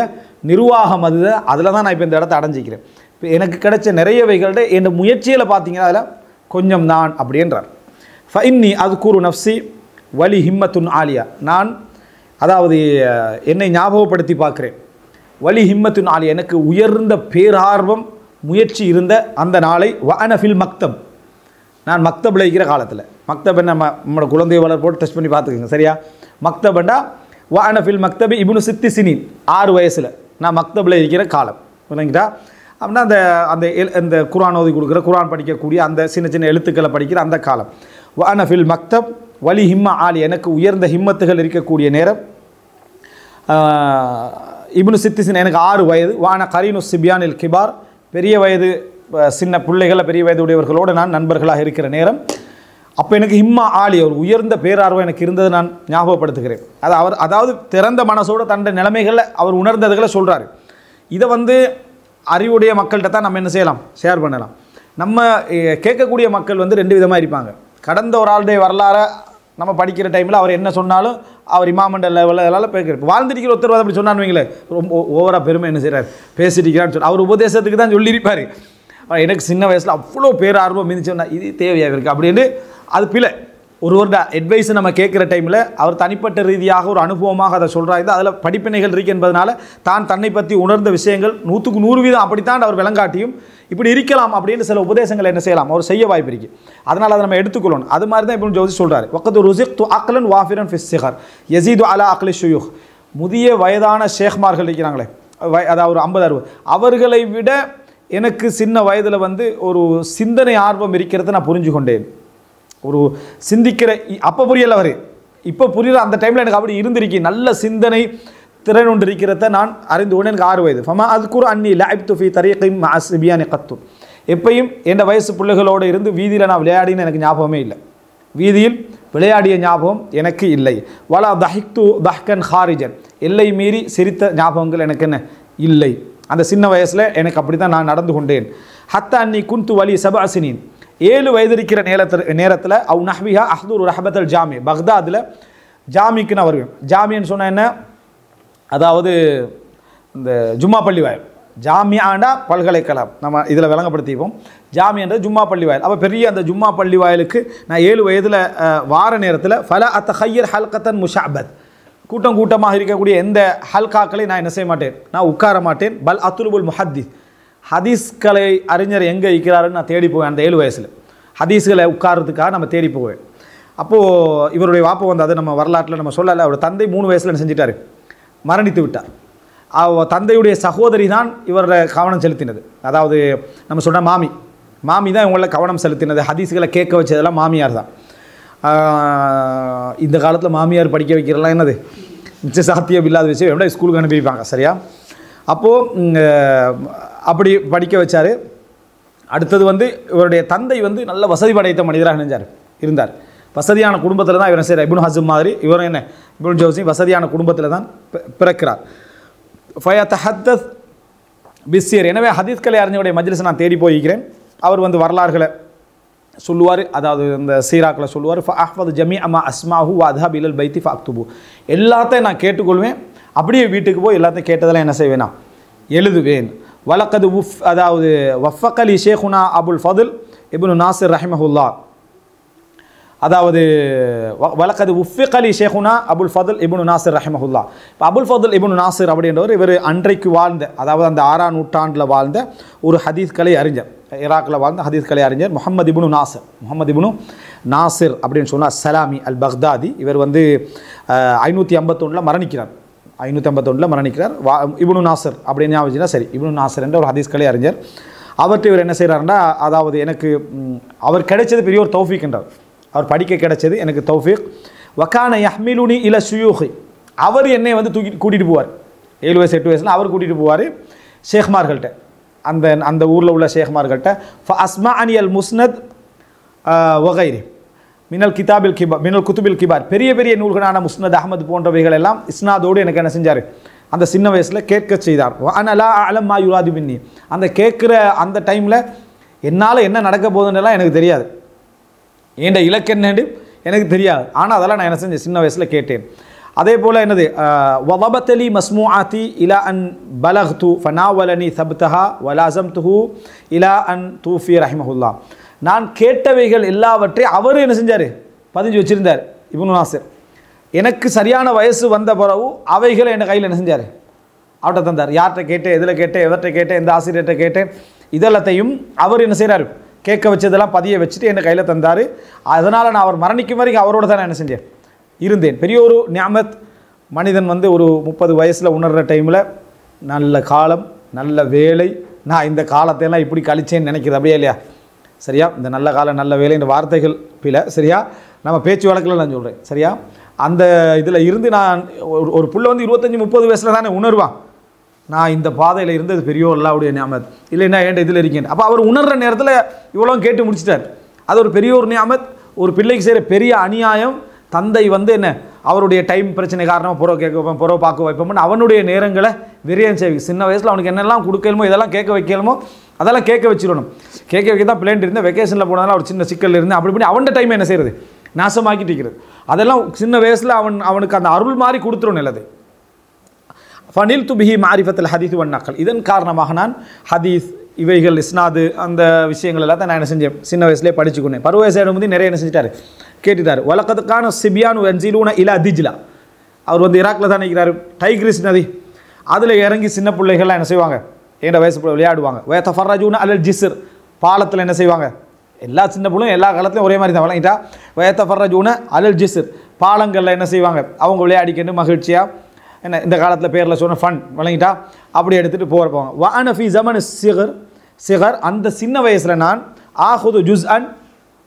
நிர்வாகம், அது அதில் தான் நான் இப்போ இந்த இடத்த அடைஞ்சிக்கிறேன். இப்போ எனக்கு கிடைச்ச நிறையவைகள்ட என் முயற்சியில் பார்த்தீங்கன்னா அதில் கொஞ்சம் நான் அப்படின்றார். ஃபஇன்னி அத்குரு நஃப்ஸி வலி ஹிம்மத்துன் ஆலியா, நான் அதாவது என்னை ஞாபகப்படுத்தி பார்க்குறேன். வலி ஹிம்மத்துன் ஆலியா, எனக்கு உயர்ந்த பேரார்வம் முயற்சி இருந்த அந்த நாளை. வ அன ஃபில் மக்தப், நான் மக்தபில் இருக்கிற காலத்தில். மக்தப் நம்மளோட குழந்தை வளர் போட்டு டெஸ்ட் பண்ணி பார்த்துக்கோங்க சரியா. மக்தபண்டா வ அன ஃபில் மக்தபி இப்னு சித்தி சினின், 6 வயசில் நான் மக்தபில் இருக்கிற காலம். இல்லைங்களா, அப்படின்னா அந்த குர்ஆன் ஓதி கொடுக்குற, குர்ஆன் படிக்கக்கூடிய அந்த சின்ன சின்ன எழுத்துக்களை படிக்கிற அந்த காலம். வ அன ஃபில் மக்தப் வலி ஹிம்மா ஆலி, எனக்கு உயர்ந்த ஹிம்மத்துகள் இருக்கக்கூடிய நேரம். இப்னு சித்திசின், எனக்கு 6 வயது. வான கரீனு சிபியானில் கிபார், பெரிய வயது சின்ன பிள்ளைகளை பெரிய வயது உடையவர்களோடு நான் நண்பர்களாக இருக்கிற நேரம். அப்போ எனக்கு ஹிம்மா ஆலி, ஒரு உயர்ந்த பேரார்வம் எனக்கு இருந்தது நான் ஞாபகப்படுத்துகிறேன். அதாவது திறந்த மனசோடு தன்னுடைய நிலைமைகளை அவர் உணர்ந்ததுகளை சொல்கிறாரு. இதை வந்து அறிவுடைய மக்கள்கிட்ட தான் நம்ம என்ன செய்யலாம், ஷேர் பண்ணலாம். நம்ம கேட்கக்கூடிய மக்கள் வந்து 2 விதமாக இருப்பாங்க. கடந்த ஒரு ஆளுடைய வரலாறை நம்ம படிக்கிற டைமில் அவர் என்ன சொன்னாலும் அவர் இமாமண்ட லெவலில் பேசுகிறார். வாழ்ந்துருக்கிற ஒருத்தர் அப்படி சொன்னான்னு வைங்களேன், ரொம்ப ஓவராக பெருமை என்ன செய்கிறார், பேசிட்டிருக்கிறான்னு சொல்லி அவர் உபதேசத்துக்கு தான் சொல்லியிருப்பார். எனக்கு சின்ன வயசில் அவ்வளோ பேரார்வம் மிதிச்சோன்னா இது தேவையாக இருக்குது அப்படின்னு. அது பிள்ளை ஒருவரோட அட்வைஸை நம்ம கேட்குற டைமில் அவர் தனிப்பட்ட ரீதியாக ஒரு அனுபவமாக அதை சொல்கிறாங்க. அதில் படிப்பினைகள் இருக்குது என்பதனால தன்னை பற்றி உணர்ந்த விஷயங்கள் 100க்கு 100% அப்படித்தான் அவர் விளங்காட்டியும் இப்படி இருக்கலாம் அப்படின்னு சில உபதேசங்களை என்ன செய்யலாம், அவர் செய்ய வாய்ப்பு இருக்குது. அதனால் அதை நம்ம எடுத்துக்கொள்ளணும். அது மாதிரி தான் இப்னு ஜௌஸி சொல்கிறார். வக்கத்து ருஸிக்து அக்லன் வாஃபிரன் ஃபிஸ் ஸிகர் யஸீது அலா அக்லி ஷுயூஹ், முதிய வயதான ஷேக்மார்கள் இருக்கிறாங்களே, அதாவது ஒரு 50-60, அவர்களை விட எனக்கு சின்ன வயதில் வந்து ஒரு சிந்தனை ஆர்வம் இருக்கிறத நான் புரிஞ்சு கொண்டேன். ஒரு சிந்திக்கிற, அப்போ புரியலை அவர், இப்போ புரியுற அந்த டைமில் எனக்கு அப்படி இருந்திருக்கேன். நல்ல சிந்தனை திறன் ஒன்று இருக்கிறத நான் அறிந்து கொண்டு எனக்கு 6 வயது. ஃபமா அத்குரு அன்னி லஅப்து ஃபீ தரீகின் மஅ ஸிபியானி கத்து, எப்பயும் என் வயசு பிள்ளைகளோடு இருந்து வீதியில் நான் விளையாடின்னு எனக்கு ஞாபகமே இல்லை. வீதியில் விளையாடிய ஞாபகம் எனக்கு இல்லை. வலா தஹிக்து தஹ்கன் ஹாரிஜன், எல்லை மீறி சிரித்த ஞாபகங்கள் எனக்கு என்ன இல்லை. அந்த சின்ன வயசில் எனக்கு அப்படி தான் நான் நடந்து கொண்டேன். ஹத்தா அன்னி குந்து வலி சபாசினின், 7 வயது இருக்கிற நேரத்தில் அவு நஹ்விஹா அஹ்துர் ரஹபத்தல் ஜாமி, பக்தாதில் ஜாமிக்கு நான் வருவேன். ஜாமின்னு சொன்ன என்ன, அதாவது இந்த ஜும்மா பள்ளி வாயில். ஜாமியாண்டா பல்கலைக்கழகம், நம்ம இதில் விளங்கப்படுத்திப்போம். ஜாமியன்றது ஜும்மா பள்ளி வாயில். அப்போ பெரிய அந்த ஜும்மா பள்ளி வாயிலுக்கு நான் 7 வயதில் வார நேரத்தில் ஃபல அத்தஹையர் ஹல்கத்தன் முஷாபத், கூட்டம் கூட்டமாக இருக்கக்கூடிய எந்த ஹல்காக்களை நான் என்ன செய்ய மாட்டேன், நான் உட்கார மாட்டேன். பல் அத்துலுபுல் முஹத்திஸ், ஹதீஸ்களை அறிஞர் எங்கே இருக்கிறாருன்னு நான் தேடி போவேன். அந்த 7 வயசில் ஹதீஸ்களை உட்காரத்துக்காக நம்ம தேடி போவேன். அப்போது இவருடைய வாப்பை வந்து, அது நம்ம வரலாற்றில் நம்ம சொல்லலை, அவருடைய தந்தை 3 வயசில் என்ன செஞ்சிட்டார், மரணித்து விட்டார். தந்தையுடைய சகோதரி தான் இவரோட கவனம் செலுத்தினது. அதாவது நம்ம சொன்ன மாமி தான் இவங்கள கவனம் செலுத்தினது. ஹதீஸ்களை கேட்க வச்சதெல்லாம் மாமியார் தான். இந்த காலத்தில் மாமியார் படிக்க வைக்கிறலாம் என்னது மிச்ச சாத்தியம் இல்லாத விஷயம், எப்படி ஸ்கூலுக்கு அனுப்பி வைப்பாங்க சரியா. அப்போது அப்படி படிக்க வச்சார். அடுத்தது வந்து இவருடைய தந்தை வந்து நல்ல வசதி படைத்த மனிதராக இருந்தார். வசதியான குடும்பத்தில் தான் இவர் இப்னு ஹஸம் மாதிரி இவரும் என்ன இப்னு ஜௌஸி வசதியான குடும்பத்தில் தான் பிறக்கிறார். ஃபயதஹத்தஸ் பிஸ்ஸியர், எனவே ஹதீஸ்களை அறிஞருடைய மஜ்லிஸை நான் தேடி போயிருக்கிறேன். அவர் வந்து வரலாறுகளை சொல்லுவார், அதாவது இந்த சீராக்களை சொல்லுவார். ஃபஅஹ்ஃபது ஜமீஅ மா அஸ்மாஹு வ அத்ஹப் இலல் பைத்தி ஃபஅக்துபு, எல்லாத்தையும் நான் கேட்டுக்கொள்வேன், அப்படியே வீட்டுக்கு போய் எல்லாத்தையும் கேட்டதெல்லாம் என்ன செய்வேனா எழுதுவேன். வலக்கது அதாவது வஃபகலி ஷேகுனா அபுல் ஃபதுல் இப்னு நாசிர் ரஹிமஹுல்லா, அதாவது வலக்கது உஃபிகலி ஷேகுனா அபுல் ஃபதுல் இப்னு நாசிர் ரஹிமஹுல்லா. இப்போ அபுல் ஃபதுல் இப்னு நாசிர் அப்படின்றவர் இவர் அன்றைக்கு வாழ்ந்த, அதாவது அந்த 6ஆம் நூற்றாண்டில் வாழ்ந்த ஒரு ஹதீஸ் கலை அறிஞர், ஈராக்கில் வாழ்ந்த ஹதீஸ் கலை அறிஞர் முஹம்மது இப்னு நாசிர் அப்படின்னு சொன்னால் சலாமி அல் பக்தாதி. இவர் வந்து 551 மரணிக்கிறார். 551 மரணிக்கிறார். இப்னு நாசிர் அப்படின்னு ஞாபகம் சரி, இப்னு நாசிர் என்ற ஒரு ஹதீஸ் கலை அறிஞர். அவர்கிட்ட இவர் என்ன செய்கிறாருன்னா, அதாவது எனக்கு அவர் கிடைச்சது பெரிய ஒரு தௌஃபீக் என்றார். அவர் படிக்க கிடைச்சது எனக்கு தௌஃபீக். வக்கான யஹ்மிலுனி இல சுயூஹி, அவர் என்னை வந்து கூட்டிகிட்டு போவார். 7 வயசு 8 வயசில் அவர் கூட்டிகிட்டு போவார் ஷேக்மார்கள்ட்ட, அந்த ஊரில் உள்ள ஷேக்மார்கள்ட்ட. அஸ்மா அனி அல் முஸ்னத் வகைரி மினல் கிதாபில் கிபார் மினல் குத்துபில் கிபார், பெரிய பெரிய நூல்களான முஸ்னத் அஹமது போன்றவைகள் எல்லாம் இஸ்னாதோடு எனக்கு என்ன செஞ்சார், அந்த சின்ன வயசில் கேட்க செய்தார். அனலா அலம் மா யுராது பின்னி, அந்த கேட்குற அந்த டைமில் என்னால் என்ன நடக்க போகுதுன்னெல்லாம் எனக்கு தெரியாது, ஏண்ட இலக்கு என்னன்னு எனக்கு தெரியாது. ஆனால் அதெல்லாம் நான் என்ன செஞ்சேன், சின்ன வயசில் கேட்டேன். அதே போல் என்னது, வதபத்தலி மஸ்மூஆத்தி இலா அன் பலக்து ஃபனாவலனி சப்தஹா வலாசம்துஹு இலா அன் தூஃபி ரஹிமஹுல்லா, நான் கேட்டவைகள் எல்லாவற்றையும் அவர் என்ன செஞ்சார், பதிஞ்சு வச்சுருந்தார் இப்னு நாசிர். எனக்கு சரியான வயசு வந்த பிறகு அவைகளை என் கையில் என்ன செஞ்சார், அவர்கிட்ட தந்தார். யார்கிட்ட கேட்டேன், எதில் கேட்டேன், எவர்கிட்ட கேட்டேன், எந்த ஆசிரியர்கிட்ட கேட்டேன், இதெல்லாத்தையும் அவர் என்ன செய்கிறார், கேட்க வச்சதெல்லாம் பதிய வச்சுட்டு என் கையில் தந்தார். அதனால் நான் அவர் மரணிக்கும் வரைக்கும் அவரோட தான் நான் என்ன செஞ்சேன், இருந்தேன். பெரிய ஒரு நியாமத். மனிதன் வந்து ஒரு 30 வயசில் உணர்கிற டைமில் நல்ல காலம், நல்ல வேலை, நான் இந்த காலத்தையெல்லாம் இப்படி கழிச்சேன்னு நினைக்கிறது அப்படியே இல்லையா? சரியா? இந்த நல்ல காலம் நல்ல வேலை இந்த வார்த்தைகள் பில, சரியா? நம்ம பேச்சு வழக்கில் நான் சொல்கிறேன், சரியா? அந்த இதில் இருந்து நான் ஒரு புள்ள வந்து 25-30 வயசில் தானே உணர்வான், நான் இந்த பாதையில் இருந்தது பெரிய அல்லாஹ்வுடைய நியாமத், இல்லைன்னா ஏன்ட இதில் இருக்கேன். அப்போ அவர் உணர்கிற நேரத்தில் இவ்வளோ கேட்டு முடிச்சிட்டார். அது ஒரு பெரிய ஒரு நியாமத். ஒரு பிள்ளைக்கு செய்கிற பெரிய அநியாயம், தந்தை வந்து என்ன அவருடைய டைம் பிரச்சனை காரணமாக புறவை கேட்க வைப்போம், புறவை பார்க்க வைப்போம்னு அவனுடைய நேரங்களை விரயம் செய்வி. சின்ன வயசில் அவனுக்கு என்னெல்லாம் கொடுக்கலுமோ, இதெல்லாம் கேட்க வைக்கலுமோ அதெல்லாம் கேட்க வச்சிடணும். கேட்க வைக்க தான் பிள்ளைன்ட்டு இருந்தேன். வெக்கேஷனில் போனதால் ஒரு சின்ன சிக்கல் இருந்து அப்படி பண்ணி அவன்கிட்ட டைம் என்ன செய்கிறது, நாசமாக்கிட்டு இருக்கிறது. அதெல்லாம் சின்ன வயசில் அவனுக்கு அந்த அருள் மாதிரி கொடுத்துரும் நல்லது. ஃபனில் துபிஹி மாரிஃபத்தில் ஹதீஸ் வன் நக்கல், இதன் காரணமாக நான் ஹதீஸ் இவைகள் இஸ்னாது அந்த விஷயங்கள் எல்லாத்தையும் நான் என்ன செஞ்சேன், சின்ன வயசுலேயே படிச்சுக்கொண்டேன். பருவ வயசு வந்து நிறைய என்ன செஞ்சிட்டாரு, கேட்டுட்டார். வழக்கத்துக்கான சிபியான் வென்சிலூன இலா திஜ்லா, அவர் வந்து ஈராக்கில் தான் நிற்கிறார், டைக்ரிஸ் நதி, அதில் இறங்கி சின்ன பிள்ளைகள்லாம் என்ன செய்வாங்க, என்ற வயசு விளையாடுவாங்க. வேத்தஃபர்ரஜூன அலல் ஜிஸ்ர், பாலத்தில் என்ன செய்வாங்க, எல்லா சின்ன பிள்ளையும் எல்லா காலத்துலையும் ஒரே மாதிரி தான் விளங்கிட்டா. வேத்தஃபர்ரஜூன அலல் ஜிஸ்ர், பாலங்களில் என்ன செய்வாங்க, அவங்க விளையாடிக்கிட்டு மகிழ்ச்சியாக என்ன இந்த காலத்தில் பேரில் சொன்ன ஃபன் விளங்கிட்டா அப்படி எடுத்துகிட்டு போகிறப்பாங்க. வான ஃபி ஜமன் சிகர், அந்த சின்ன வயசில் நான் ஆஹுது ஜுஸ்அன்,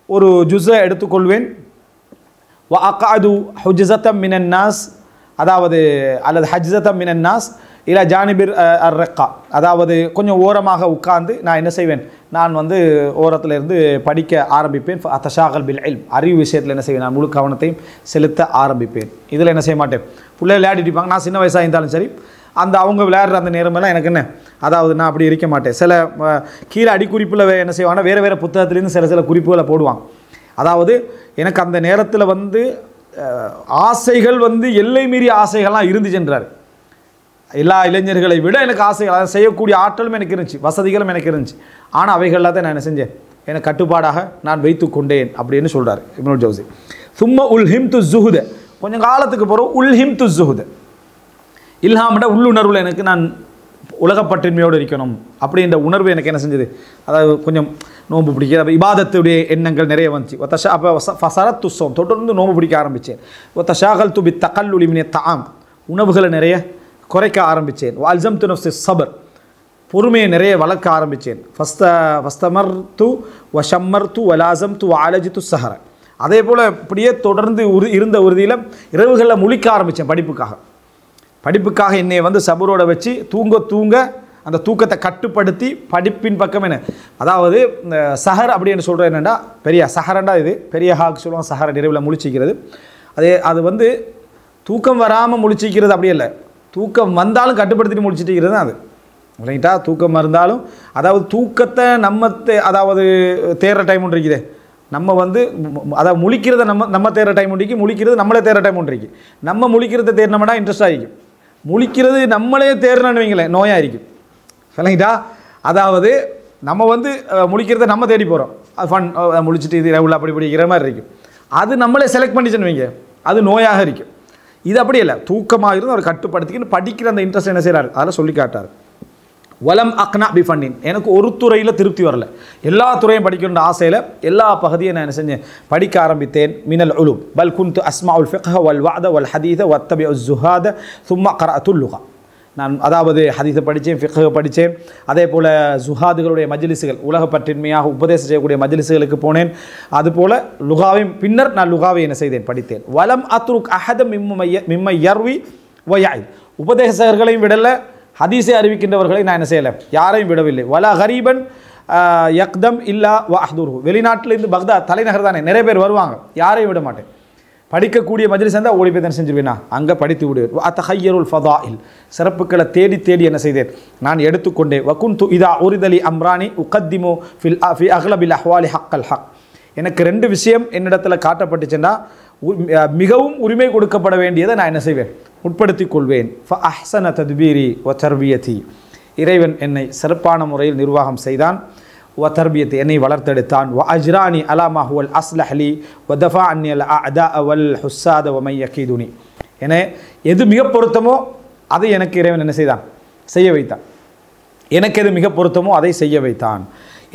ஒரு ஜுஸை எடுத்துக்கொள்வேன். வ அகாது ஹுஜ்ஸத்தம் மினன் நாஸ், அதாவது அல்லது ஹஜ்ஸத்தம் மினன் நாஸ் இல்லை ஜானிபிர் அர் ரக்கா, அதாவது கொஞ்சம் ஓரமாக உட்கார்ந்து நான் என்ன செய்வேன், நான் வந்து ஓரத்தில் இருந்து படிக்க ஆரம்பிப்பேன். அத்தஷாகல் பில் இல்ம், அறிவு விஷயத்தில் என்ன செய்வேன், நான் முழு கவனத்தையும் செலுத்த ஆரம்பிப்பேன். இதில் என்ன செய்ய மாட்டேன், பிள்ளை விளையாடிட்டு இருப்பாங்க, நான் சின்ன வயசாக இருந்தாலும் சரி, அந்த அவங்க விளையாடுற அந்த நேரமெல்லாம் எனக்கு என்ன, அதாவது நான் அப்படி இருக்க மாட்டேன். சில கீழே அடிக்குறிப்பில் என்ன செய்வாங்கன்னா வேறு வேறு புத்தகத்துலேருந்து சில குறிப்புகளை போடுவாங்க. அதாவது எனக்கு அந்த நேரத்தில் வந்து ஆசைகள் வந்து எல்லை மீறிய ஆசைகள்லாம் இருந்துச்சுன்றார். எல்லா இளைஞர்களை விட எனக்கு ஆசைகள், அதை செய்யக்கூடிய ஆற்றலும் எனக்கு இருந்துச்சு, வசதிகளும் எனக்கு இருந்துச்சு. ஆனால் அவைகள்லாம் தான் நான் என்ன செஞ்சேன், எனக்கு கட்டுப்பாடாக நான் வைத்து கொண்டேன் அப்படின்னு சொல்கிறார் இப்னுல் ஜௌசி. சும்மா உல்ஹிம் து ஜுஹுத, கொஞ்சம் காலத்துக்கு போகிறோம் உல்ஹிம் து ஜுஹுத, இல்ஹாமிட உள்ளுணர்வில் எனக்கு நான் உலகப்பற்றின்மையோடு இருக்கணும் அப்படின்ற உணர்வு எனக்கு என்ன செஞ்சது, அதாவது கொஞ்சம் நோன்பு பிடிக்க இபாதத்துடைய எண்ணங்கள் நிறைய வந்துச்சு. அப்போ ஃபசரத் துசோம், தொடர்ந்து நோன்பு பிடிக்க ஆரம்பித்தேன். தஷாகல் துபி தகல்லுலி மினே தாம், உணவுகளை நிறைய குறைக்க ஆரம்பித்தேன். அல்சம் து நஃப்ஸி சபர், பொறுமையை நிறைய வளர்க்க ஆரம்பித்தேன். ஃபஸ்தமர் து வஷம்மர் து வலாசம் து ஆலஜி து சஹர, அதே போல் இப்படியே தொடர்ந்து இருந்த உறுதியில் இரவுகளில் முழிக்க ஆரம்பித்தேன் படிப்புக்காக என்னை வந்து சபரோட வச்சு தூங்க அந்த தூக்கத்தை கட்டுப்படுத்தி படிப்பின் பக்கம் என்ன, அதாவது இந்த சஹர் அப்படின்னு சொல்கிறது என்னென்னா பெரிய சஹரண்டா, இது பெரிய ஹாக்கு சொல்லுவாங்க சஹர, இரவில் முழிச்சிக்கிறது. அது வந்து தூக்கம் வராமல் முழிச்சிக்கிறது அப்படியே இல்லை, தூக்கம் வந்தாலும் கட்டுப்படுத்திட்டு முழிச்சிட்டு இருக்கிறது தான் அது இல்லைங்களா. தூக்கம் இருந்தாலும் அதாவது தூக்கத்தை அதாவது தேர்ற டைம் ஒன்று இருக்குது, நம்ம வந்து அதாவது முழிக்கிறத நம்ம தேர்ற டைம் ஒன்றைக்கு, முழிக்கிறது நம்மளே தேர்ற டைம் ஒன்று இருக்குது. நம்ம முழிக்கிறத தேர்னோம்னா இன்ட்ரெஸ்டாக இருக்கும், முழிக்கிறது நம்மளே தேர்னு வைங்களேன் நோயாக இருக்கும் இல்லைங்களா. அதாவது நம்ம வந்து முழிக்கிறத நம்ம தேடி போகிறோம், அது ஃபன் முழிச்சிட்டு இது இரவுல அப்படி பிடிக்கிற மாதிரி இருக்கும். அது நம்மளே செலக்ட் பண்ணிச்சுன்னு வைங்க, அது நோயாக இருக்கும். இது அப்படி இல்லை, தூக்கமாக இருந்து அவர் கட்டுப்படுத்திக்கின்னு படிக்கிற அந்த இன்ட்ரெஸ்ட் என்ன செய்கிறார், அதில் சொல்லி காட்டார். வலம் அக்னா பி ஃபன்னின், எனக்கு ஒரு துறையில் திருப்தி வரல, எல்லா துறையும் படிக்கணுன்ற ஆசையில் எல்லா பகுதியை நான் என்ன செஞ்சேன், படிக்க ஆரம்பித்தேன். மினல் உலூம் பல் குன்து அஸ்மாஉல் ஃபிக்ஹ வல் வஅத வல் ஹதீஸ வத்தபிஉ ஸுஹாத சும்ம கரஅத்துல் லுகா. நான் அதாவது ஹதீஸை படித்தேன், ஃபிக்ஹை படித்தேன், அதே போல் ஜுஹாதுகளுடைய மஜ்லிஸுகள், உலகப்பற்றின்மையாக உபதேசம் செய்யக்கூடிய மஜ்லிஸுகளுக்கு போனேன். அதுபோல் லுகாவையும் பின்னர் நான் லுகாவை என்ன செய்தேன், படித்தேன். வலம் அத்ருக் அஹத மிம்மை யர்வி வயாய், உபதேசகர்களையும் விடல, ஹதீஸை அறிவிக்கின்றவர்களை நான் என்ன செய்யலை, யாரையும் விடவில்லை. வலா கரீபன் யக்தம் இல்லா வ அஹ்துரு, வெளிநாட்டிலேருந்து பக்தாத் தலைநகர் தானே, நிறைய பேர் வருவாங்க, யாரையும் விட மாட்டேன். படிக்கக்கூடிய மஜ்லிஸ் இருந்தால் ஓடி போய் தான் செஞ்சிருவேனா, அங்கே படித்து விடுவேன். அத்தஹையருல் ஃபதாயில், சிறப்புகளை தேடி தேடி என்ன செய்தேன், நான் எடுத்துக்கொண்டேன். வகுந்து இதா உரிதலி அம்ரானி உகத்திமு ஃபி அஹ்லபில் அஹ்வாலி ஹக்கல் ஹக், எனக்கு 2 விஷயம் என்னிடத்தில் காட்டப்பட்டுச்சுன்னா மிகவும் உரிமை கொடுக்கப்பட வேண்டியதை நான் என்ன செய்வேன், உட்படுத்தி கொள்வேன். ஃப அஹ்சன தத்பீரி வ தர்பியதி, இறைவன் என்னை சிறப்பான முறையில் நிர்வாகம் செய்தான். வ தர்பியத்தை, என்னை வளர்த்தெடுத்தான். வ அஜ்ரானி அலாமா ஹுவல் அஸ்லஹ்லி வ தஃபா அன்னி அல் அஅதா வல் ஹுஸ்ஸாத வ மை யகீதுனி, என எது மிக பொருத்தமோ அதை எனக்கு இறைவன் என்ன செய்தான், செய்ய வைத்தான். எனக்கு எது மிக பொருத்தமோ அதை செய்ய வைத்தான்.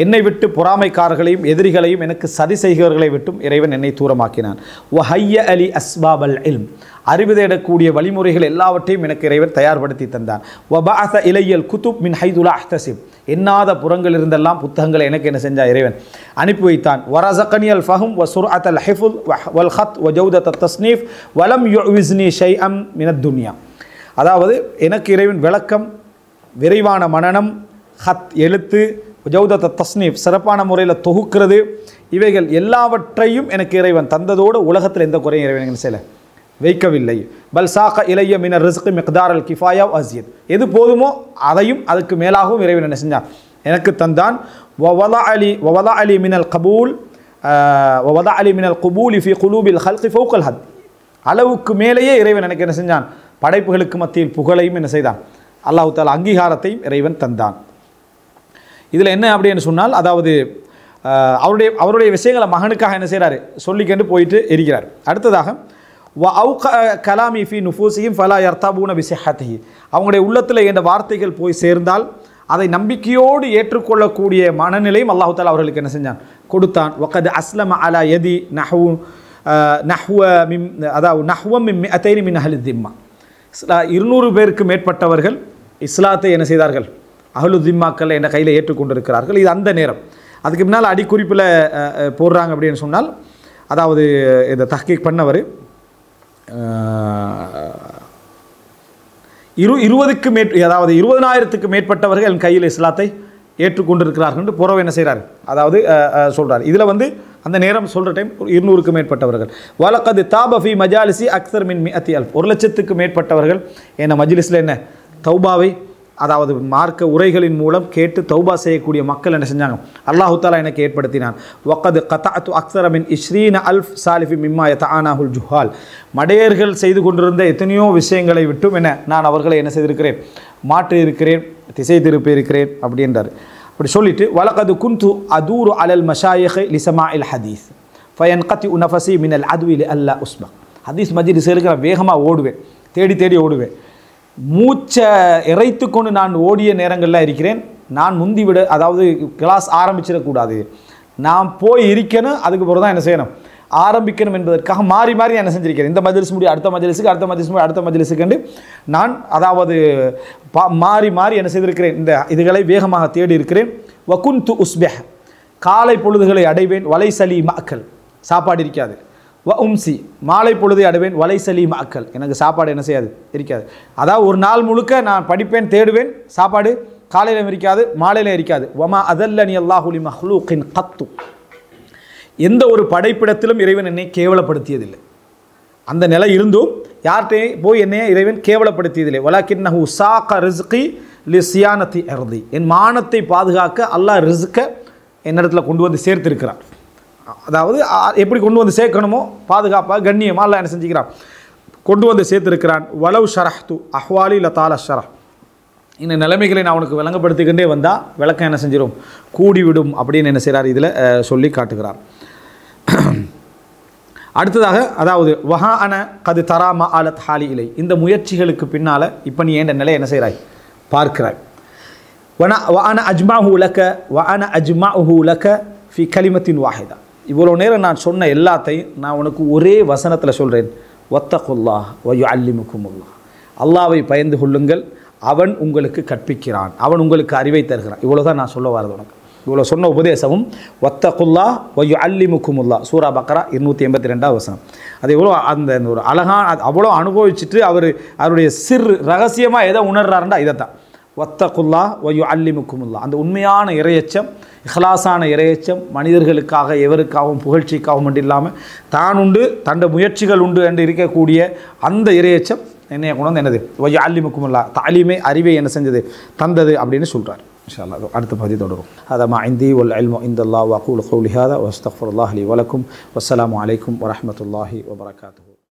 என்னை விட்டு பொறாமைக்காரர்களையும் எதிரிகளையும் எனக்கு சதி செய்கிறவர்களை விட்டும் இறைவன் என்னை தூரமாக்கினான். வஹய்ய அலி அஸ்பாபல் இல்ம், அறிவு தேடக்கூடிய வழிமுறைகள் எல்லாவற்றையும் எனக்கு இறைவன் தயார்படுத்தி தந்தான். வபஅஸ இலையல் குதுப் மின் ஹைது லா அஹ்தஸிப், எண்ணாத புறங்கள் இருந்தெல்லாம் புத்தகங்களை எனக்கு என்ன செஞ்சா இறைவன் அனுப்பி வைத்தான். வரஸகனி அல் ஃபஹம் வ சுர்அத் அல் ஹிஃப்ஸ் வல் ஹத் வ ஜௌதத் அத் தஸ்னீஃப் வலம் யுவிஸ்னி ஷைஅம் மினத் துன்யா, அதாவது எனக்கு இறைவன் விளக்கம், விரைவான மனனம், ஹத் எழுத்து, ஜௌதத் தஸ்னீஃப் சிறப்பான முறையில் தொகுக்கிறது, இவைகள் எல்லாவற்றையும் எனக்கு இறைவன் தந்ததோடு உலகத்தில் எந்த குறையும் இறைவன் என்ன செய்யலை, வைக்கவில்லை. பல் சாக இலைய மின ரிஸ்க் மிக்தார் அல் கிஃபாயா அஸ்யத், எது போதுமோ அதையும் அதுக்கு மேலாகவும் இறைவன் என்ன செஞ்சான், எனக்கு தந்தான். வவதா அலி மினல் கபூல் வவதா அலி மினல் குபூலி ஃபி குலூபில் ஹல்கி ஃபௌகல் ஹத், அளவுக்கு மேலேயே இறைவன் எனக்கு என்ன செஞ்சான், படைப்புகளுக்கு மத்தியில் புகழையும் என்ன செய்தான், அல்லாஹ் தஆலா அங்கீகாரத்தையும் இறைவன் தந்தான். இதில் என்ன அப்படின்னு சொன்னால், அதாவது அவருடைய விஷயங்களை மகனுக்காக என்ன செய்கிறாரு, சொல்லிக்கொண்டு போயிட்டு இருக்கிறார். அடுத்ததாக வ அவுக கலாமி ஃபி நுஃபூசிஹிம் ஃபலா யர்தபூன பிஸிஹ்ஹதிஹி, அவங்களுடைய உள்ளத்தில் என்ற வார்த்தைகள் போய் சேர்ந்தால் அதை நம்பிக்கையோடு ஏற்றுக்கொள்ளக்கூடிய மனநிலையும் அல்லாஹ் தஆலா அவர்களுக்கு என்ன செஞ்சான், கொடுத்தான். வகத் அஸ்லம அலா யதி நஹ்வம் மின் மிஅத்தைனி மின் அஹ்லி திம்மா, 200 பேருக்கு மேற்பட்டவர்கள் இஸ்லாத்தை என்ன செய்தார்கள், அஹ்லு திம்மாக்கள் என்ற கையில் ஏற்றுக்கொண்டிருக்கிறார்கள். இது அந்த நேரம். அதுக்கு முன்னால் அடிக்குறிப்பில் போடுறாங்க அப்படின்னு சொன்னால், அதாவது இந்த தஹ்கீக் பண்ணவர் 20,000க்கு மேற்பட்டவர்கள் என் கையில் இஸ்லாத்தை ஏற்றுக்கொண்டிருக்கிறார்கள் புறவை என்ன செய்கிறார், அதாவது சொல்கிறார். இதில் அந்த நேரம் சொல்கிற டைம் 200க்கு மேற்பட்டவர்கள். வலக்கது தாபஃபி மஜாலிசி அக்ஸர் மின் மிஅத்தி அல்ஃப், 1,00,000க்கு மேற்பட்டவர்கள் என்ன மஜ்லிஸில் என்ன தௌபாவை, அதாவது மார்க்க உரைகளின் மூலம் கேட்டு தௌபா செய்யக்கூடிய மக்கள் என்ன செஞ்சாங்க, அல்லாஹு தஆலா எனக்கு ஏற்படுத்தினான். வகது கதஅத்து அக்ஸர மின் 20,000 சாலிஃபி மிம்மா யதஆனாஹுல் ஜுஹால், மடையர்கள் செய்து கொண்டிருந்த எத்தனையோ விஷயங்களை விட்டும் என்ன நான் அவர்களை என்ன செய்திருக்கிறேன், மாற்றி இருக்கிறேன், திசை திருப்பி இருக்கிறேன் அப்படின்றார். அப்படி சொல்லிட்டு வலகது குந்து அதூரு அலல் மஷாயிஹ் லிசமாஇல் ஹதீஸ் ஃபயன்கதி நஃபஸி மினல் அத்வி அல்லா உஸ்பக், ஹதீஸ் மஜ்லிஸ் இருக்கிற வேகமாக ஓடுவேன், தேடி தேடி ஓடுவேன், மூச்சை இறைத்து கொண்டு நான் ஓடிய நேரங்களில் இருக்கிறேன். நான் முந்திவிட, அதாவது கிளாஸ் ஆரம்பிச்சிடக்கூடாது, நான் போய் இருக்கணும், அதுக்கு பிறகு தான் என்ன செய்யணும், ஆரம்பிக்கணும் என்பதற்காக மாறி மாறி என்ன செஞ்சிருக்கிறேன், இந்த மஜ்லிஸ் முடியும் அடுத்த மஜ்லிஸுக்கு, அடுத்த மஜ்லிஸ் முடியும் அடுத்த மஜ்லிஸுக்கு நான் அதாவது மாறி மாறி என்ன செய்திருக்கிறேன், இந்த இதுகளை வேகமாக தேடி இருக்கிறேன். வகுந்து உஸ்பெஹ், காலை பொழுதுகளை அடைவேன், வலைசலி மக்கள் சாப்பாடு இருக்காது. வ உம்சி, மாலை பொழுதை அடைவேன், வலைசலி மக்கள் எனக்கு சாப்பாடு என்ன செய்யாது இருக்காது. அதாவது ஒரு நாள் முழுக்க நான் படிப்பேன், தேடுவேன், சாப்பாடு காலையில் இருக்காது, மாலையில் இருக்காது. வமா அதல்லனி அல்லாஹு லி மஹ்லூகின் கத்து, எந்த ஒரு படைப்பிடத்திலும் இறைவன் என்னை கேவலப்படுத்தியதில்லை. அந்த நிலை இருந்தும் யார்கிட்டே போய் என்னையே இறைவன் கேவலப்படுத்தியதில்லை. வலாக்கின்னஹு சாக ரிஸ்கி லி சியானத்தி அர்தி, என் மானத்தை பாதுகாக்க அல்லாஹ் ரிஸ்கை என்னிடத்தில் கொண்டு வந்து சேர்த்திருக்கிறான். அதாவது எப்படி கொண்டு வந்து சேர்க்கணுமோ பாதுகாப்பாக கண்ணியமாக அல்லாஹ் என்ன செஞ்சுக்கிறான், கொண்டு வந்து சேர்த்திருக்கிறான். வலவ் ஷரஹ்து அஹ்வாலி லதால ஷரஹ், இந்த நிலைமைகளை நான் அவனுக்கு விளங்கப்படுத்திக்கிட்டே வந்தால் விளக்கம் என்ன செஞ்சிடும், கூடிவிடும் அப்படின்னு என்ன செய்கிறார், இதில் சொல்லி காட்டுகிறார். அடுத்ததாக அதாவது வஹா அன கது தராமா ஆலத் ஹாலி இலை, இந்த முயற்சிகளுக்கு பின்னால் இப்போ நீ என்ற நிலை என்ன செய்கிறாய் பார்க்கிறாய். وأنا أجمعه لك وأنا أجمعه لك في كلمة واحدة. இவ்வளோ நேரம் நான் சொன்ன எல்லாத்தையும் நான் உனக்கு ஒரே வசனத்தில் சொல்கிறேன். வத்தகுல்லாஹ் வயுஅல்லிமுக்குமுல்லாஹ். அல்லாஹ்வை பயந்து கொள்ளுங்கள், அவன் உங்களுக்கு கற்பிக்கிறான், அவன் உங்களுக்கு அறிவை தருகிறான். இவ்வளோ தான் நான் சொல்ல வரது உனக்கு. இவ்வளோ சொன்ன உபதேசமும் வத்தகுல்லாஹ் வயுஅல்லிமுக்குமுல்லாஹ் சூரா பக்ரா 282 வசனம். அது எவ்வளோ அந்த ஒரு அழகான அவ்வளோ அனுபவிச்சுட்டு அவருடைய ரகசியமாக எதை உணர்றாருண்டா இதைத்தான். வத்தகுல்லாஹ் வயுஅல்லிமுக்குமுல்லாஹ். அந்த உண்மையான இறையச்சம், இஹ்லாஸான இறையச்சம், மனிதர்களுக்காக எவருக்காகவும் புகழ்ச்சிக்காகவும் மட்டும் இல்லாமல் தான் உண்டு தண்ட முயற்சிகள் உண்டு என்று இருக்கக்கூடிய அந்த இறையச்சம் என்னைய கொண்டு வந்து என்னது வயுஅல்லிமுக்குமுல்லாஹ், தாலீமை அறிவை என்ன செஞ்சது தந்தது அப்படின்னு சொல்கிறார். இன்ஷா அல்லாஹ் அடுத்த பகுதி தொடரும். ஹதா மா இந்தி வல் இல்மு இந்தல்லாஹ் வ அகூலு கௌலி ஹாதா வ அஸ்தக்ஃபிருல்லாஹ் லி வ லக்கும். வஸ்ஸலாமு அலைக்கும் வ ரஹ்மத்துல்லாஹி வ பரகாத்துஹு.